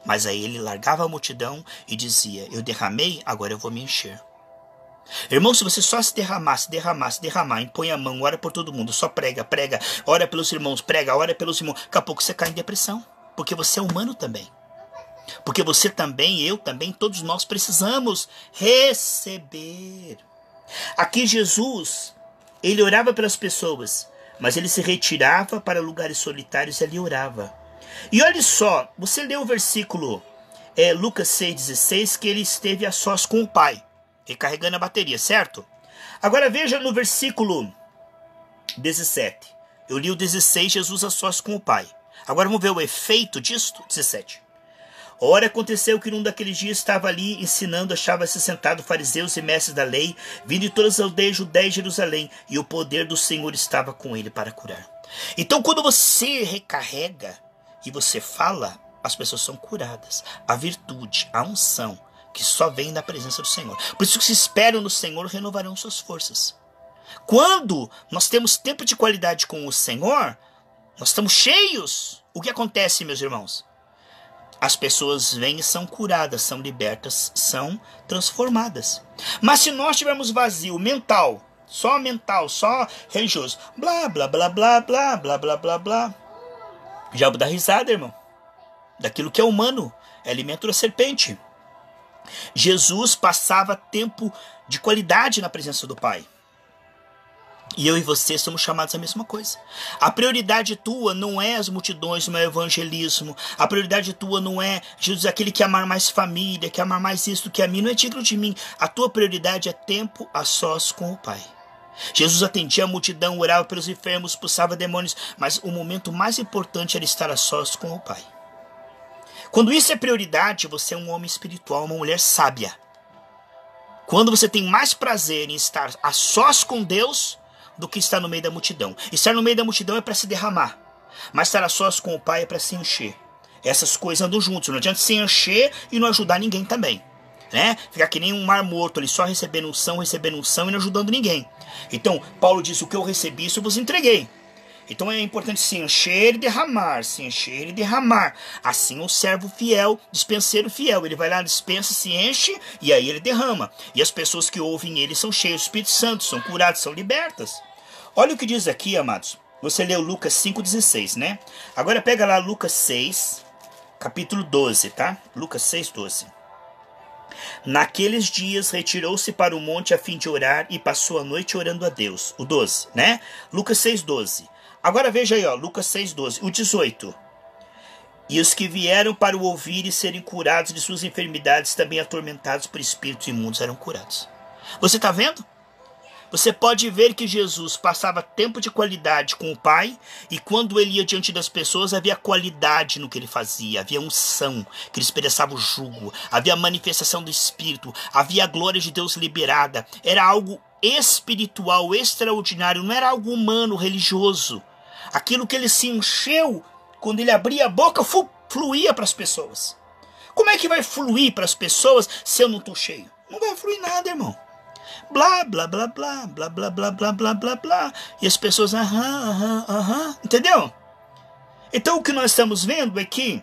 Mas aí ele largava a multidão e dizia, eu derramei, agora eu vou me encher. Irmão, se você só se derramar, impõe a mão, ora por todo mundo, só prega, ora pelos irmãos, ora pelos irmãos, daqui a pouco você cai em depressão, porque você é humano também. Porque você também, eu também, todos nós precisamos receber. Aqui Jesus, ele orava pelas pessoas, mas ele se retirava para lugares solitários e ali orava. E olha só, você leu o versículo Lucas 6,16, que ele esteve a sós com o Pai, recarregando a bateria, certo? Agora veja no versículo 17. Eu li o 16, Jesus a sós com o Pai. Agora vamos ver o efeito disto, 17. Ora, aconteceu que num daqueles dias estava ali ensinando, achava-se sentado fariseus e mestres da lei, vindo de todas as aldeias judaias de Jerusalém, e o poder do Senhor estava com ele para curar. Então, quando você recarrega e você fala, as pessoas são curadas. A virtude, a unção, que só vem da presença do Senhor. Por isso que se esperam no Senhor, renovarão suas forças. Quando nós temos tempo de qualidade com o Senhor, nós estamos cheios. O que acontece, meus irmãos? As pessoas vêm e são curadas, são libertas, são transformadas. Mas se nós tivermos vazio mental, só religioso, blá, blá, blá, blá, blá, blá, blá, blá, blá. Já dá risada, irmão. Daquilo que é humano, é alimento da serpente. Jesus passava tempo de qualidade na presença do Pai. E eu e você somos chamados à mesma coisa. A prioridade tua não é as multidões, não é o evangelismo. A prioridade tua não é, Jesus, aquele que amar mais família, que amar mais isso do que a mim. Não é digno de mim. A tua prioridade é tempo a sós com o Pai. Jesus atendia a multidão, orava pelos enfermos, expulsava demônios. Mas o momento mais importante era estar a sós com o Pai. Quando isso é prioridade, você é um homem espiritual, uma mulher sábia. Quando você tem mais prazer em estar a sós com Deus do que estar no meio da multidão. Estar no meio da multidão é para se derramar, mas estar a sós com o Pai é para se encher. Essas coisas andam juntos. Não adianta se encher e não ajudar ninguém também, né? Ficar que nem um mar morto ali, só recebendo unção e não ajudando ninguém. Então, Paulo diz, o que eu recebi, isso eu vos entreguei. Então é importante se encher e derramar, se encher e derramar. Assim o servo fiel, dispenseiro fiel, ele vai lá, dispensa, se enche e aí ele derrama. E as pessoas que ouvem ele são cheias do Espírito Santo, são curadas, são libertas. Olha o que diz aqui, amados. Você leu Lucas 5,16, né? Agora pega lá Lucas 6, capítulo 12, tá? Lucas 6, 12. Naqueles dias retirou-se para o monte a fim de orar e passou a noite orando a Deus. O 12, né? Lucas 6, 12. Agora veja aí, ó, Lucas 6, 12. O 18. E os que vieram para o ouvir e serem curados de suas enfermidades, também atormentados por espíritos imundos, eram curados. Você está vendo? Você pode ver que Jesus passava tempo de qualidade com o Pai, e quando ele ia diante das pessoas, havia qualidade no que ele fazia, havia unção, que ele expressava o jugo, havia manifestação do Espírito, havia a glória de Deus liberada. Era algo espiritual, extraordinário, não era algo humano, religioso. Aquilo que ele se encheu, quando ele abria a boca, fluía para as pessoas. Como é que vai fluir para as pessoas se eu não estou cheio? Não vai fluir nada, irmão. Blá, blá, blá, blá, blá, blá, blá, blá, blá, blá, blá. E as pessoas, entendeu? Então o que nós estamos vendo é que,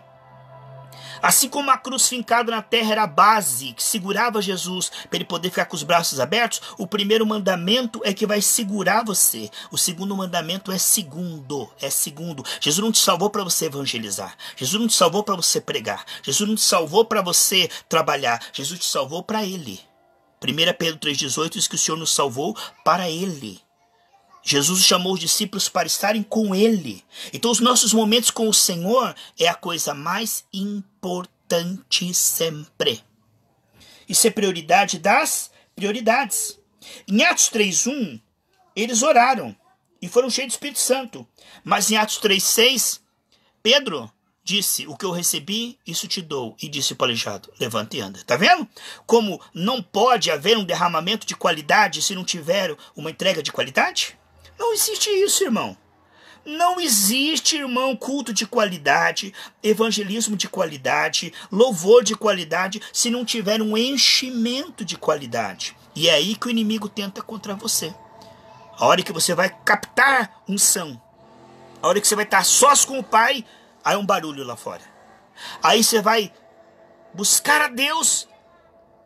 assim como a cruz fincada na terra era a base que segurava Jesus para ele poder ficar com os braços abertos, o primeiro mandamento é que vai segurar você. O segundo mandamento é segundo. Jesus não te salvou para você evangelizar. Jesus não te salvou para você pregar. Jesus não te salvou para você trabalhar. Jesus te salvou para Ele. 1 Pedro 3,18 diz que o Senhor nos salvou para Ele. Jesus chamou os discípulos para estarem com Ele. Então os nossos momentos com o Senhor é a coisa mais importante sempre. Isso é prioridade das prioridades. Em Atos 3,1, eles oraram e foram cheios do Espírito Santo. Mas em Atos 3,6, Pedro disse, o que eu recebi, isso te dou. E disse o aleijado, levanta e anda. Tá vendo? Como não pode haver um derramamento de qualidade se não tiver uma entrega de qualidade? Não existe isso, irmão. Não existe, irmão, culto de qualidade, evangelismo de qualidade, louvor de qualidade, se não tiver um enchimento de qualidade. E é aí que o inimigo tenta contra você. A hora que você vai captar unção, a hora que você vai estar sós com o Pai, aí um barulho lá fora. Aí você vai buscar a Deus,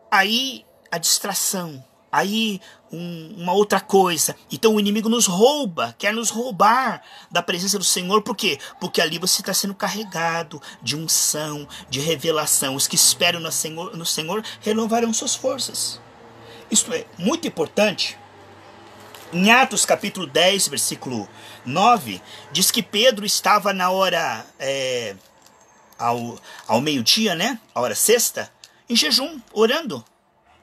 aí a distração. Aí uma outra coisa. Então o inimigo nos rouba, quer nos roubar da presença do Senhor. Por quê? Porque ali você está sendo carregado de unção, de revelação. Os que esperam no Senhor renovarão suas forças. Isto é muito importante. Em Atos capítulo 10, versículo 9, diz que Pedro estava na hora, ao meio-dia, né? A hora sexta, em jejum, orando.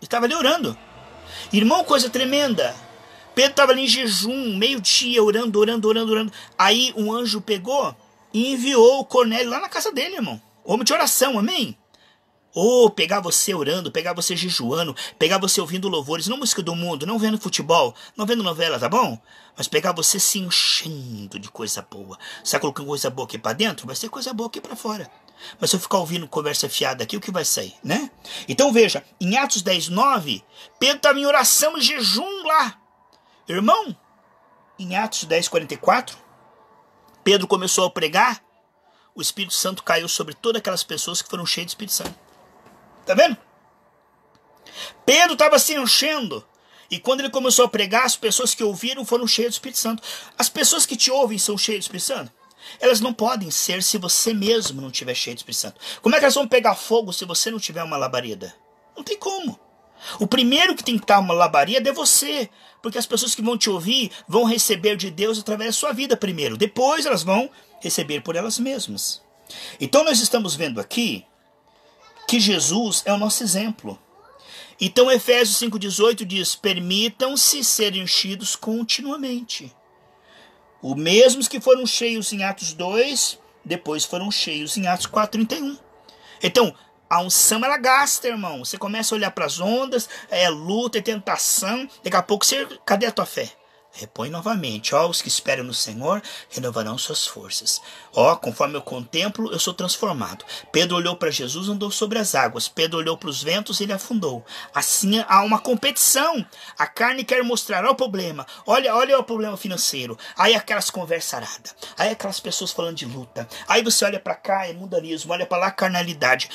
Estava ali orando. Irmão, coisa tremenda. Pedro estava ali em jejum, meio-dia, orando. Aí um anjo pegou e enviou o Cornélio lá na casa dele, irmão. Homem de oração, amém? Pegar você orando, pegar você jejuando, pegar você ouvindo louvores, não música do mundo, não vendo futebol, não vendo novela, tá bom? Mas pegar você se enchendo de coisa boa. Você está colocando coisa boa aqui para dentro, vai ser coisa boa aqui para fora. Mas se eu ficar ouvindo conversa fiada aqui, o que vai sair, né? Então veja, em Atos 10, 9, Pedro estava em oração e jejum lá. Irmão, em Atos 10, 44, Pedro começou a pregar, o Espírito Santo caiu sobre todas aquelas pessoas que foram cheias do Espírito Santo. Tá vendo? Pedro estava se enchendo. E quando ele começou a pregar, as pessoas que ouviram foram cheias do Espírito Santo. As pessoas que te ouvem são cheias do Espírito Santo? Elas não podem ser se você mesmo não tiver cheio do Espírito Santo. Como é que elas vão pegar fogo se você não tiver uma labareda? Não tem como. O primeiro que tem que estar uma labareda é você. Porque as pessoas que vão te ouvir vão receber de Deus através da sua vida primeiro. Depois elas vão receber por elas mesmas. Então nós estamos vendo aqui que Jesus é o nosso exemplo. Então Efésios 5,18 diz: permitam-se ser enchidos continuamente. Os mesmos que foram cheios em Atos 2, depois foram cheios em Atos 4,31. Então, a unção ela gasta, irmão. Você começa a olhar para as ondas, luta, tentação. Daqui a pouco cadê a tua fé? Repõe novamente. Os que esperam no Senhor renovarão suas forças. Conforme eu contemplo, eu sou transformado. Pedro olhou para Jesus, andou sobre as águas. Pedro olhou para os ventos, ele afundou. Assim há uma competição. A carne quer mostrar, olha o problema. Olha o problema financeiro. Aí aquelas conversaradas. Aí aquelas pessoas falando de luta. Aí você olha para cá, é mundanismo. Olha para lá, carnalidade.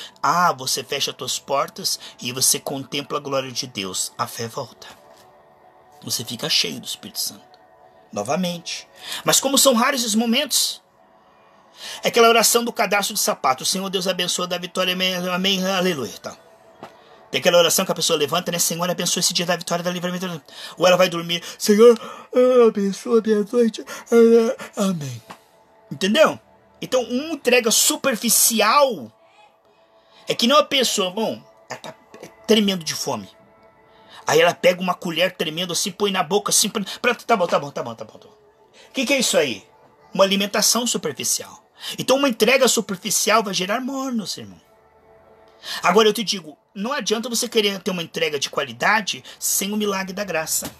Você fecha as tuas portas e você contempla a glória de Deus. A fé volta. Você fica cheio do Espírito Santo. Novamente. Mas como são raros esses momentos? É aquela oração do cadastro de sapato. O Senhor Deus abençoa, dá vitória, amém, amém, aleluia. Tá. Tem aquela oração que a pessoa levanta, né? Senhor, abençoa esse dia da vitória, da livramento. Ou ela vai dormir. Senhor, abençoa a minha noite. Amém. Entendeu? Então, uma entrega superficial é que não a pessoa, ela tá tremendo de fome. Aí ela pega uma colher tremendo assim, põe na boca assim, tá bom. O que é isso aí? Uma alimentação superficial. Então uma entrega superficial vai gerar mornos, irmão. Agora eu te digo, não adianta você querer ter uma entrega de qualidade sem o milagre da graça.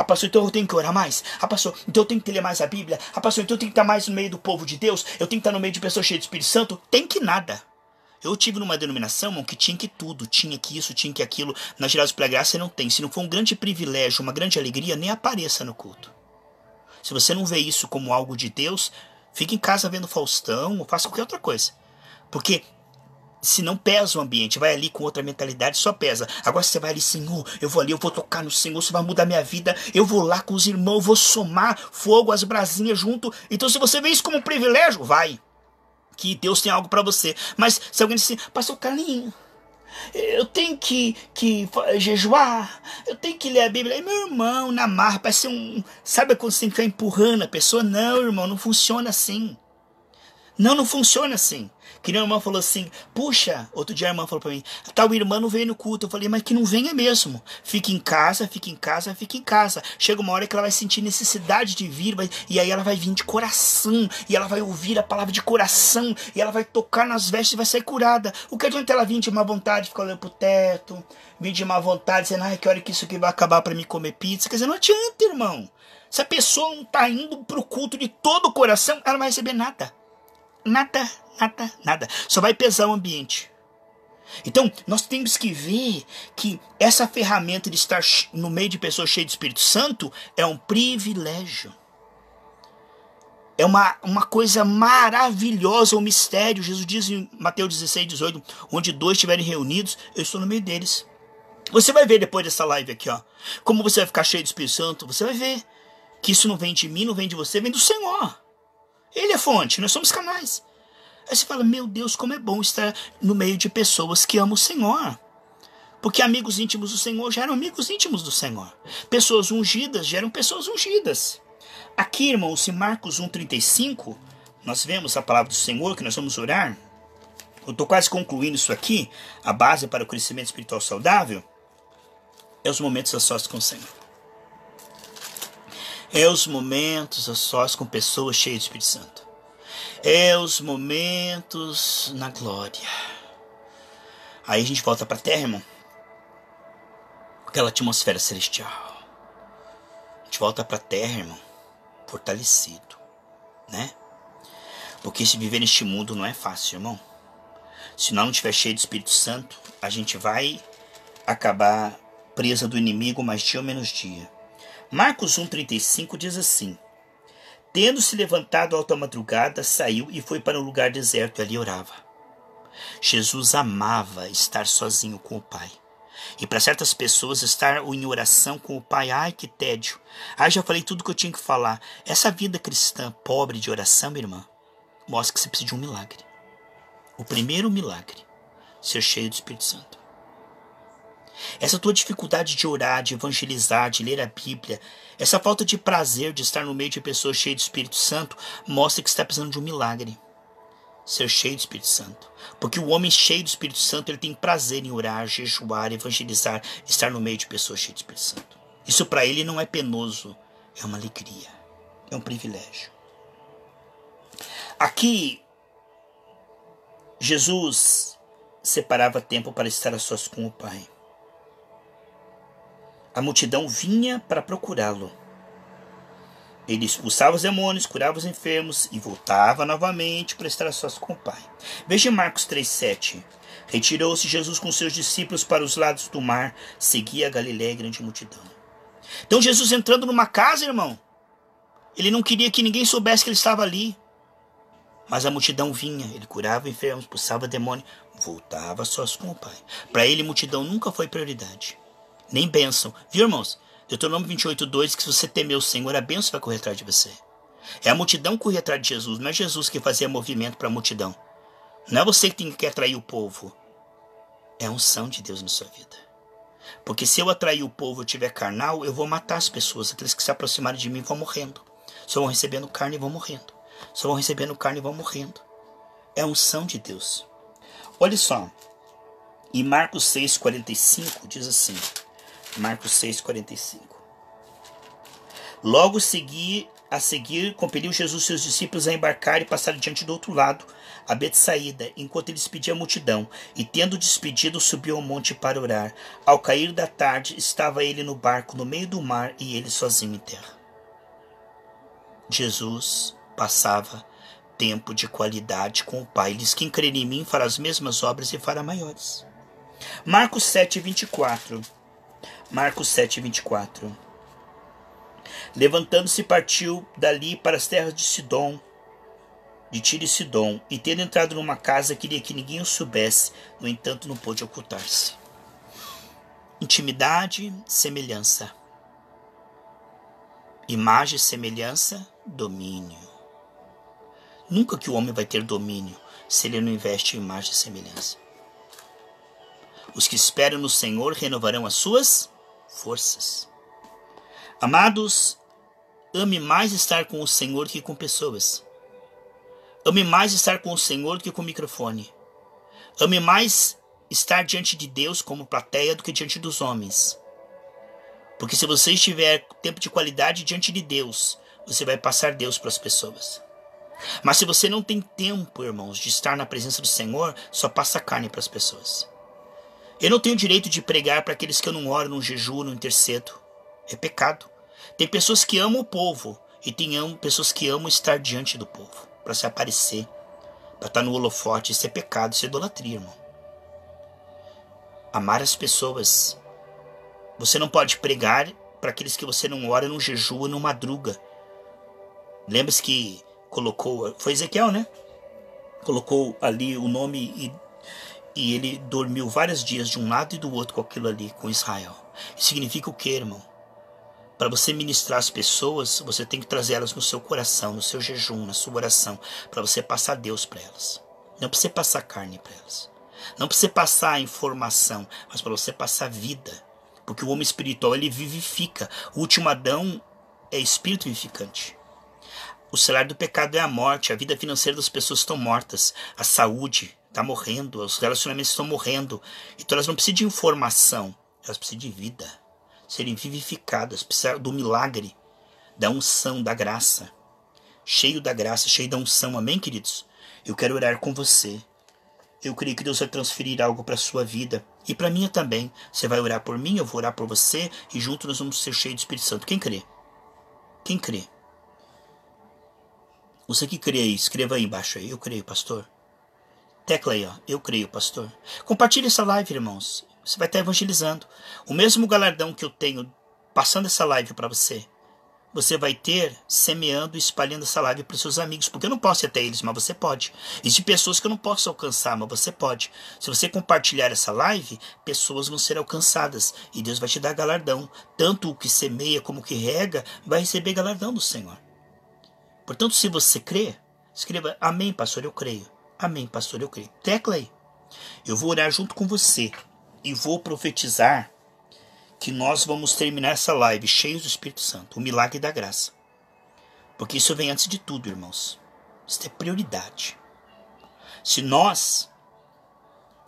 Pastor, então eu tenho que orar mais? Pastor, então eu tenho que ler mais a Bíblia? Pastor, então eu tenho que estar mais no meio do povo de Deus? Eu tenho que estar no meio de pessoas cheias do Espírito Santo? Tem que nada. Eu tive numa denominação, irmão, que tinha que tudo, tinha que isso, tinha que aquilo. Na Gerados pela Graça não tem. Se não for um grande privilégio, uma grande alegria, nem apareça no culto. Se você não vê isso como algo de Deus, fique em casa vendo Faustão ou faça qualquer outra coisa. Porque se não pesa o ambiente, vai ali com outra mentalidade, só pesa. Agora você vai ali, Senhor, eu vou ali, eu vou tocar no Senhor, isso vai mudar minha vida. Eu vou lá com os irmãos, eu vou somar fogo, as brasinhas junto. Então se você vê isso como um privilégio, vai. Que Deus tem algo para você. Mas se alguém disser, pastor Carlinhos, eu tenho que jejuar, eu tenho que ler a Bíblia. Aí, meu irmão, na marra, parece sabe quando você tem que ficar empurrando a pessoa? Não, irmão, não funciona assim. Não funciona assim. Que nem a irmã falou assim, puxa, outro dia a irmã falou pra mim, tal irmã não veio no culto. Eu falei, mas que não venha mesmo. Fique em casa. Chega uma hora que ela vai sentir necessidade de vir, e aí ela vai vir de coração, e ela vai ouvir a palavra de coração, e ela vai tocar nas vestes e vai sair curada. O que adianta ela vir de má vontade, ficar olhando pro teto, vir de má vontade, dizendo, que hora que isso aqui vai acabar pra mim comer pizza? Quer dizer, não adianta, irmão. Se a pessoa não tá indo pro culto de todo o coração, ela não vai receber nada. Nada. Só vai pesar o ambiente. Então, nós temos que ver que essa ferramenta de estar no meio de pessoas cheias de Espírito Santo é um privilégio. É uma coisa maravilhosa, um mistério. Jesus diz em Mateus 16, 18, onde dois estiverem reunidos, eu estou no meio deles. Você vai ver depois dessa live aqui, ó, como você vai ficar cheio do Espírito Santo. Você vai ver que isso não vem de mim, não vem de você, vem do Senhor. Ele é a fonte, nós somos canais. Aí você fala, meu Deus, como é bom estar no meio de pessoas que amam o Senhor. Porque amigos íntimos do Senhor geram amigos íntimos do Senhor. Pessoas ungidas geram pessoas ungidas. Aqui, irmãos, em Marcos 1,35, nós vemos a palavra do Senhor, que nós vamos orar. Eu estou quase concluindo isso aqui, a base para o crescimento espiritual saudável. É os momentos a sós com o Senhor. É os momentos a sós com pessoas cheias do Espírito Santo. É os momentos na glória. Aí a gente volta para a terra, irmão. Aquela atmosfera celestial. A gente volta para a terra, irmão, fortalecido, né? Porque se viver neste mundo não é fácil, irmão. Se nós não estiver cheio do Espírito Santo, a gente vai acabar presa do inimigo mais dia ou menos dia. Marcos 1,35 diz assim: tendo-se levantado alta madrugada, saiu e foi para um lugar deserto e ali orava. Jesus amava estar sozinho com o Pai. E para certas pessoas estar em oração com o Pai, ai que tédio. Ai, já falei tudo que eu tinha que falar. Essa vida cristã pobre de oração, minha irmã, mostra que você precisa de um milagre. O primeiro milagre, ser cheio do Espírito Santo. Essa tua dificuldade de orar, de evangelizar, de ler a Bíblia, essa falta de prazer de estar no meio de pessoas cheias do Espírito Santo, mostra que você está precisando de um milagre. Ser cheio do Espírito Santo. Porque o homem cheio do Espírito Santo, ele tem prazer em orar, jejuar, evangelizar, estar no meio de pessoas cheias do Espírito Santo. Isso para ele não é penoso, é uma alegria, é um privilégio. Aqui, Jesus separava tempo para estar a sós com o Pai. A multidão vinha para procurá-lo. Ele expulsava os demônios, curava os enfermos e voltava novamente para estar a sós com o Pai. Veja Marcos 3,7. Retirou-se Jesus com seus discípulos para os lados do mar, seguia a Galiléia grande multidão. Então Jesus entrando numa casa, irmão, ele não queria que ninguém soubesse que ele estava ali. Mas a multidão vinha, ele curava enfermos, expulsava demônio, voltava a sós com o Pai. Para ele, multidão nunca foi prioridade, nem bênção. Viu, irmãos? Deuteronômio 28,2, que se você temer o Senhor, a bênção vai correr atrás de você. É a multidão que corria atrás de Jesus, não é Jesus que fazia movimento para a multidão. Não é você que tem que atrair o povo. É a unção de Deus na sua vida. Porque se eu atrair o povo e eu tiver carnal, eu vou matar as pessoas. Aqueles que se aproximarem de mim vão morrendo. Só vão recebendo carne e vão morrendo. Só vão recebendo carne e vão morrendo. É a unção de Deus. Olha só. Em Marcos 6,45 diz assim. Marcos 6,45. Logo a seguir, compeliu Jesus seus discípulos a embarcar e passar diante do outro lado, a Betsaída, enquanto ele despedia a multidão. E tendo despedido, subiu ao monte para orar. Ao cair da tarde, estava ele no barco no meio do mar e ele sozinho em terra. Jesus passava tempo de qualidade com o Pai. Ele diz: quem crer em mim fará as mesmas obras e fará maiores. Marcos 7,24. Marcos 7,24. Levantando-se, partiu dali para as terras de Sidom, de Tiro e Sidom, e tendo entrado numa casa, queria que ninguém o soubesse, no entanto não pôde ocultar-se. Intimidade, semelhança. Imagem, semelhança, domínio. Nunca que o homem vai ter domínio se ele não investe em imagem e semelhança. Os que esperam no Senhor renovarão as suas forças. Amados, ame mais estar com o Senhor que com pessoas. Ame mais estar com o Senhor do que com o microfone. Ame mais estar diante de Deus como plateia do que diante dos homens. Porque se você estiver tempo de qualidade diante de Deus, você vai passar Deus para as pessoas. Mas se você não tem tempo, irmãos, de estar na presença do Senhor, só passa carne para as pessoas. Eu não tenho direito de pregar para aqueles que eu não oro, não jejuo, não intercedo. É pecado. Tem pessoas que amam o povo e tem pessoas que amam estar diante do povo, para se aparecer, para estar no holofote. Isso é pecado, isso é idolatria, irmão. Amar as pessoas. Você não pode pregar para aqueles que você não ora, não jejua, não madruga. Lembra-se que colocou, foi Ezequiel, né? Colocou ali o nome E ele dormiu vários dias de um lado e do outro com aquilo ali, com Israel. Isso significa o quê, irmão? Para você ministrar as pessoas, você tem que trazer elas no seu coração, no seu jejum, na sua oração, para você passar Deus para elas. Não para você passar carne para elas. Não para você passar informação, mas para você passar vida. Porque o homem espiritual, ele vivifica. O último Adão é espírito vivificante. O salário do pecado é a morte. A vida financeira das pessoas estão mortas. A saúde está morrendo. Os relacionamentos estão morrendo. Então elas não precisam de informação. Elas precisam de vida. Serem vivificadas. Precisam do milagre. Da unção, da graça. Cheio da graça, cheio da unção. Amém, queridos? Eu quero orar com você. Eu creio que Deus vai transferir algo para a sua vida. E para a minha também. Você vai orar por mim, eu vou orar por você. E juntos nós vamos ser cheios do Espírito Santo. Quem crê? Quem crê? Você que crê aí, escreva aí embaixo aí. Eu creio, pastor. Tecla aí, ó. Eu creio, pastor. Compartilhe essa live, irmãos. Você vai estar evangelizando. O mesmo galardão que eu tenho passando essa live para você, você vai ter semeando e espalhando essa live para os seus amigos. Porque eu não posso ir até eles, mas você pode. Existem pessoas que eu não posso alcançar, mas você pode. Se você compartilhar essa live, pessoas vão ser alcançadas. E Deus vai te dar galardão. Tanto o que semeia como o que rega vai receber galardão do Senhor. Portanto, se você crê, escreva: amém, pastor, eu creio. Amém, pastor, eu creio. Tecla aí. Eu vou orar junto com você. E vou profetizar que nós vamos terminar essa live cheios do Espírito Santo, o milagre da graça. Porque isso vem antes de tudo, irmãos. Isso é prioridade. Se nós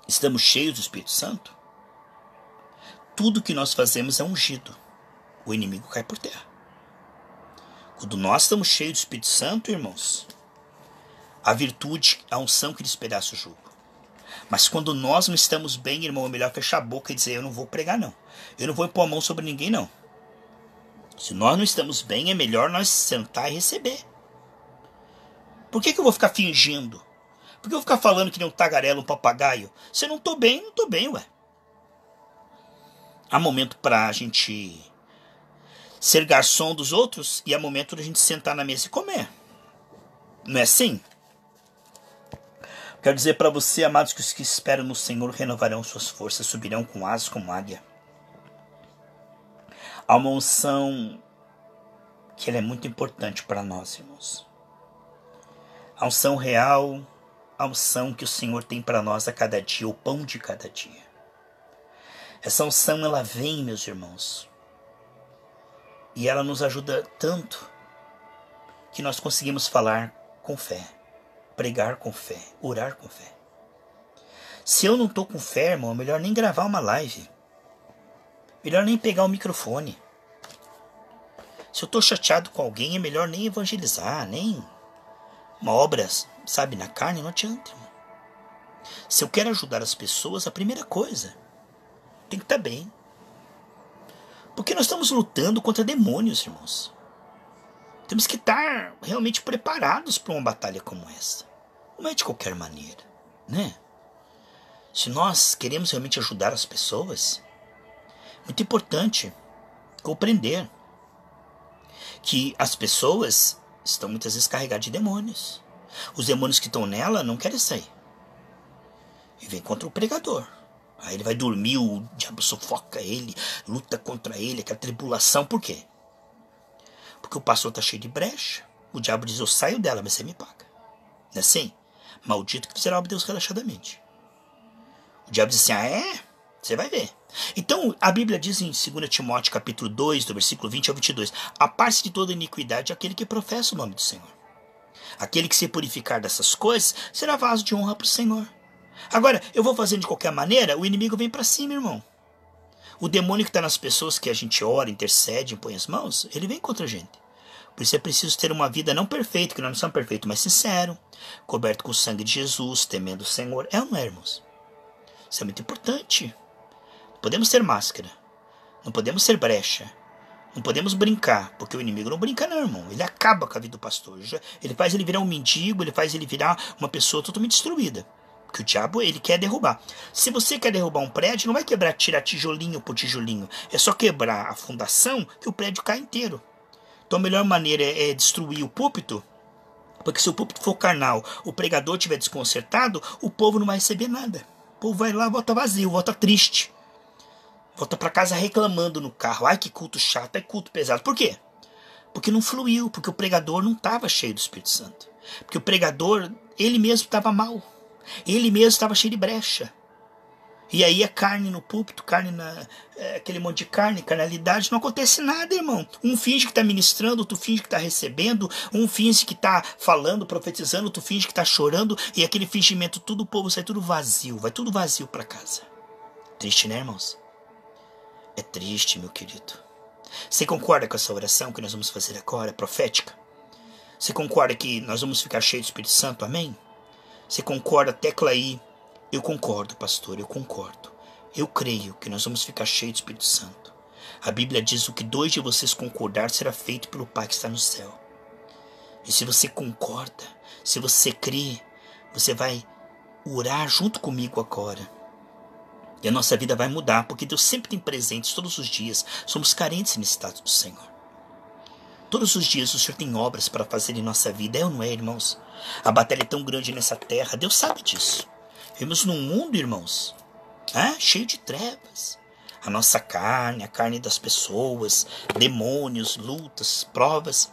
estamos cheios do Espírito Santo, tudo que nós fazemos é ungido. O inimigo cai por terra. Quando nós estamos cheios do Espírito Santo, irmãos, a virtude, a unção que despedaça o jugo. Mas quando nós não estamos bem, irmão, é melhor fechar a boca e dizer: eu não vou pregar, não. Eu não vou impor a mão sobre ninguém, não. Se nós não estamos bem, é melhor nós sentar e receber. Por que eu vou ficar fingindo? Por que eu vou ficar falando que nem um tagarelo, um papagaio? Se eu não tô bem, não tô bem, ué. Há momento pra gente ser garçom dos outros e há momento da gente sentar na mesa e comer. Não é assim? Quero dizer para você, amados, que os que esperam no Senhor renovarão suas forças, subirão com asas como águia. Há uma unção que ela é muito importante para nós, irmãos. A unção real, a unção que o Senhor tem para nós a cada dia, o pão de cada dia. Essa unção, ela vem, meus irmãos, e ela nos ajuda tanto que nós conseguimos falar com fé, pregar com fé, orar com fé. Se eu não estou com fé, irmão, é melhor nem gravar uma live. Melhor nem pegar o microfone. Se eu estou chateado com alguém, é melhor nem evangelizar, nem uma obra, sabe, na carne, não adianta, irmão. Se eu quero ajudar as pessoas, a primeira coisa, tem que estar bem. Porque nós estamos lutando contra demônios, irmãos. Temos que estar realmente preparados para uma batalha como essa. Não é de qualquer maneira, né? Se nós queremos realmente ajudar as pessoas, muito importante compreender que as pessoas estão muitas vezes carregadas de demônios. Os demônios que estão nela não querem sair. E vem contra o pregador. Aí ele vai dormir, o diabo sufoca ele, luta contra ele, aquela tribulação. Por quê? Porque o pastor está cheio de brecha. O diabo diz: eu saio dela, mas você me paga. Não é assim? Maldito que fizer obra de Deus relaxadamente. O diabo diz assim: ah, é? Você vai ver. Então, a Bíblia diz em 2 Timóteo capítulo 2, do versículo 20 ao 22, aparte de toda iniquidade aquele que professa o nome do Senhor. Aquele que se purificar dessas coisas será vaso de honra para o Senhor. Agora, eu vou fazendo de qualquer maneira, o inimigo vem para cima, irmão. O demônio que está nas pessoas que a gente ora, intercede, impõe as mãos, ele vem contra a gente. Por isso é preciso ter uma vida não perfeita, que nós não somos perfeitos, mas sincero, coberto com o sangue de Jesus, temendo o Senhor. É ou não é, irmãos? Isso é muito importante. Não podemos ter máscara. Não podemos ser brecha. Não podemos brincar, porque o inimigo não brinca não, irmão. Ele acaba com a vida do pastor. Ele faz ele virar um mendigo, ele faz ele virar uma pessoa totalmente destruída. Porque o diabo, ele quer derrubar. Se você quer derrubar um prédio, não vai quebrar, tirar tijolinho por tijolinho. É só quebrar a fundação que o prédio cai inteiro. Então a melhor maneira é destruir o púlpito, porque se o púlpito for carnal, o pregador estiver desconcertado, o povo não vai receber nada. O povo vai lá, volta vazio, volta triste. Volta para casa reclamando no carro. Ai, que culto chato, é culto pesado. Por quê? Porque não fluiu, porque o pregador não estava cheio do Espírito Santo. Porque o pregador, ele mesmo estava mal. Ele mesmo estava cheio de brecha. E aí é carne no púlpito, aquele monte de carne, carnalidade, não acontece nada, irmão. Um finge que está ministrando, outro finge que está recebendo, um finge que está falando, profetizando, outro finge que está chorando, e aquele fingimento, tudo o povo sai tudo vazio, vai tudo vazio para casa. Triste, né, irmãos? É triste, meu querido. Você concorda com essa oração que nós vamos fazer agora, profética? Você concorda que nós vamos ficar cheios do Espírito Santo, amém? Você concorda, tecla aí. Eu concordo, pastor, eu concordo. Eu creio que nós vamos ficar cheios do Espírito Santo. A Bíblia diz: o que 2 de vocês concordar será feito pelo Pai que está no céu. E se você concorda, se você crê, você vai orar junto comigo agora. E a nossa vida vai mudar, porque Deus sempre tem presentes todos os dias. Somos carentes nesse estado do Senhor. Todos os dias o Senhor tem obras para fazer em nossa vida, é ou não é, irmãos? A batalha é tão grande nessa terra, Deus sabe disso. Vivemos num mundo, irmãos, cheio de trevas. A nossa carne, a carne das pessoas, demônios, lutas, provas.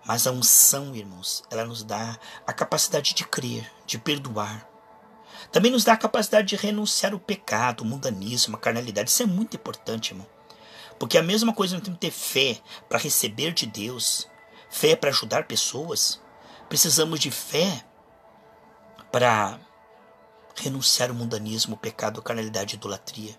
Mas a unção, irmãos, ela nos dá a capacidade de crer, de perdoar. Também nos dá a capacidade de renunciar ao pecado, o mundanismo, a carnalidade. Isso é muito importante, irmão. Porque a mesma coisa nós temos que ter fé para receber de Deus, fé para ajudar pessoas. Precisamos de fé para renunciar ao mundanismo, o pecado, a carnalidade e a idolatria.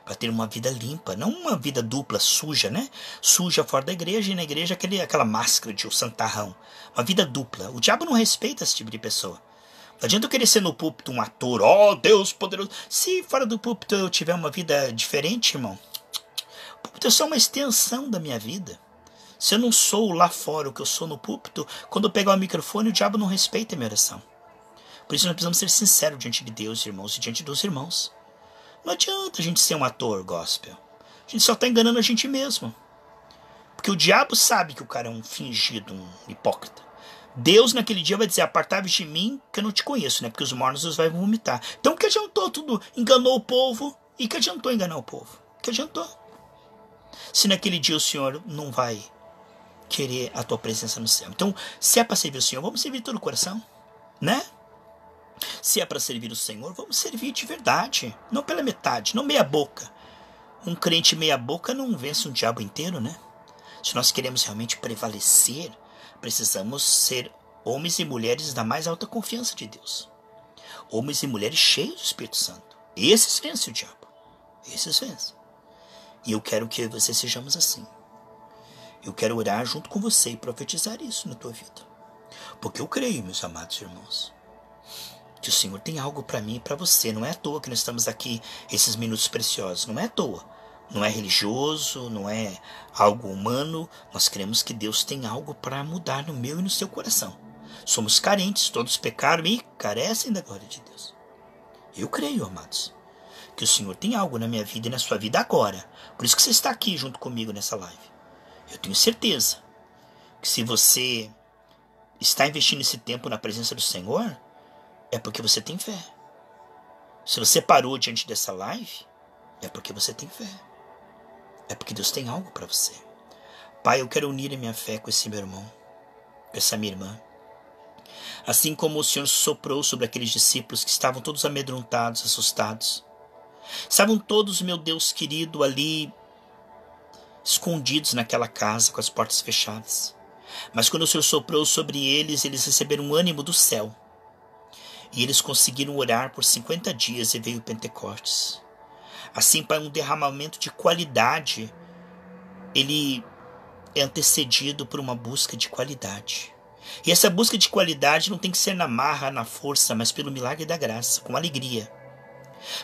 Para ter uma vida limpa, não uma vida dupla, suja, né? Suja fora da igreja e na igreja aquela máscara de santarrão. Uma vida dupla. O diabo não respeita esse tipo de pessoa. Não adianta eu querer ser no púlpito um ator, Deus poderoso. Se fora do púlpito eu tiver uma vida diferente, irmão, o púlpito é só uma extensão da minha vida. Se eu não sou lá fora o que eu sou no púlpito, quando eu pegar o microfone, o diabo não respeita a minha oração. Por isso nós precisamos ser sinceros diante de Deus, irmãos, e diante dos irmãos. Não adianta a gente ser um ator gospel. A gente só está enganando a gente mesmo. Porque o diabo sabe que o cara é um fingido, um hipócrita. Deus naquele dia vai dizer: apartai-vos de mim, que eu não te conheço, né? Porque os mornos os vai vomitar. Então o que adiantou tudo? Enganou o povo. E que adiantou enganar o povo? O que adiantou? Se naquele dia o Senhor não vai querer a tua presença no céu. Então, se é para servir o Senhor, vamos servir de todo o coração, né? Se é para servir o Senhor, vamos servir de verdade. Não pela metade, não meia boca. Um crente meia boca não vence um diabo inteiro, né? Se nós queremos realmente prevalecer, precisamos ser homens e mulheres da mais alta confiança de Deus. Homens e mulheres cheios do Espírito Santo. Esses vencem o diabo. Esses vencem. E eu quero que você sejamos assim. Eu quero orar junto com você e profetizar isso na tua vida. Porque eu creio, meus amados irmãos, que o Senhor tem algo para mim e para você. Não é à toa que nós estamos aqui esses minutos preciosos. Não é à toa. Não é religioso, não é algo humano. Nós cremos que Deus tem algo para mudar no meu e no seu coração. Somos carentes, todos pecaram e carecem da glória de Deus. Eu creio, amados, que o Senhor tem algo na minha vida e na sua vida agora. Por isso que você está aqui junto comigo nessa live. Eu tenho certeza que se você está investindo esse tempo na presença do Senhor, é porque você tem fé. Se você parou diante dessa live, é porque você tem fé. É porque Deus tem algo para você. Pai, eu quero unir a minha fé com esse meu irmão, com essa minha irmã. Assim como o Senhor soprou sobre aqueles discípulos que estavam todos amedrontados, assustados. Estavam todos, meu Deus querido, ali escondidos naquela casa com as portas fechadas. Mas quando o Senhor soprou sobre eles, eles receberam um ânimo do céu. E eles conseguiram orar por 50 dias e veio o Pentecostes. Assim, para um derramamento de qualidade, ele é antecedido por uma busca de qualidade. E essa busca de qualidade não tem que ser na marra, na força, mas pelo milagre da graça, com alegria.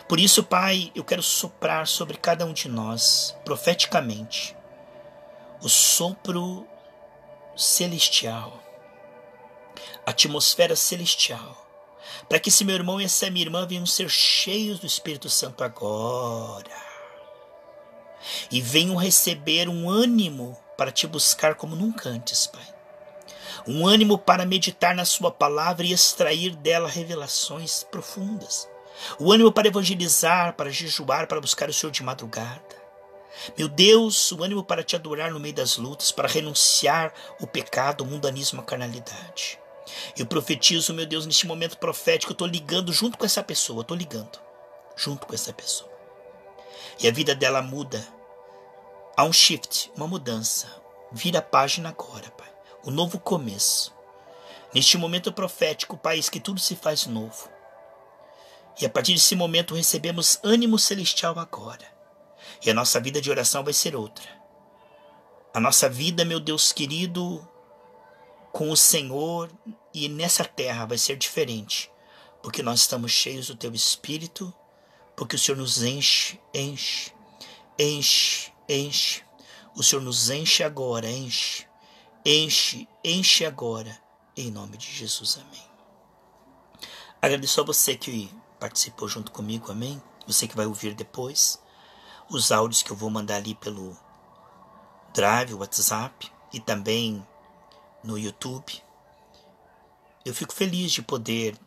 Por isso, Pai, eu quero soprar sobre cada um de nós, profeticamente, o sopro celestial, a atmosfera celestial, para que esse meu irmão e essa minha irmã venham ser cheios do Espírito Santo agora. E venham receber um ânimo para te buscar como nunca antes, Pai. Um ânimo para meditar na sua palavra e extrair dela revelações profundas. O ânimo para evangelizar, para jejuar, para buscar o Senhor de madrugada. Meu Deus, o ânimo para te adorar no meio das lutas, para renunciar o pecado, o mundanismo, a carnalidade. Eu profetizo, meu Deus, neste momento profético, eu estou ligando junto com essa pessoa, estou ligando junto com essa pessoa. E a vida dela muda. Há um shift, uma mudança. Vira a página agora, Pai. O novo começo. Neste momento profético, Pai, que tudo se faz novo. E a partir desse momento recebemos ânimo celestial agora. E a nossa vida de oração vai ser outra. A nossa vida, meu Deus querido, com o Senhor e nessa terra vai ser diferente. Porque nós estamos cheios do Teu Espírito. Porque o Senhor nos enche, enche, enche, enche. O Senhor nos enche agora, enche, enche, enche agora. Em nome de Jesus, amém. Agradeço a você que participou junto comigo, amém. Você que vai ouvir depois os áudios que eu vou mandar ali pelo Drive, WhatsApp e também no YouTube. Eu fico feliz de poder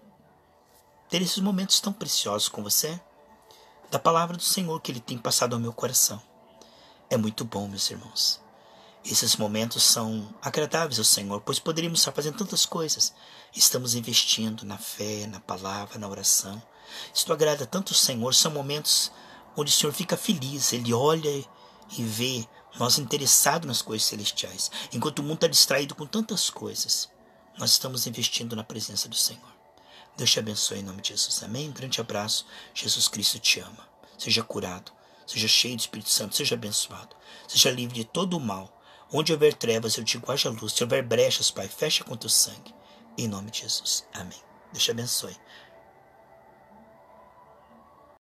ter esses momentos tão preciosos com você, da palavra do Senhor que Ele tem passado ao meu coração. É muito bom, meus irmãos. Esses momentos são agradáveis ao Senhor, pois poderíamos estar fazendo tantas coisas. Estamos investindo na fé, na palavra, na oração. Isto agrada tanto o Senhor. São momentos onde o Senhor fica feliz. Ele olha e vê nós interessados nas coisas celestiais. Enquanto o mundo está distraído com tantas coisas, nós estamos investindo na presença do Senhor. Deus te abençoe em nome de Jesus. Amém? Um grande abraço. Jesus Cristo te ama. Seja curado. Seja cheio do Espírito Santo. Seja abençoado. Seja livre de todo o mal. Onde houver trevas, eu digo, haja luz. Se houver brechas, Pai, fecha com teu sangue. Em nome de Jesus. Amém. Deus te abençoe.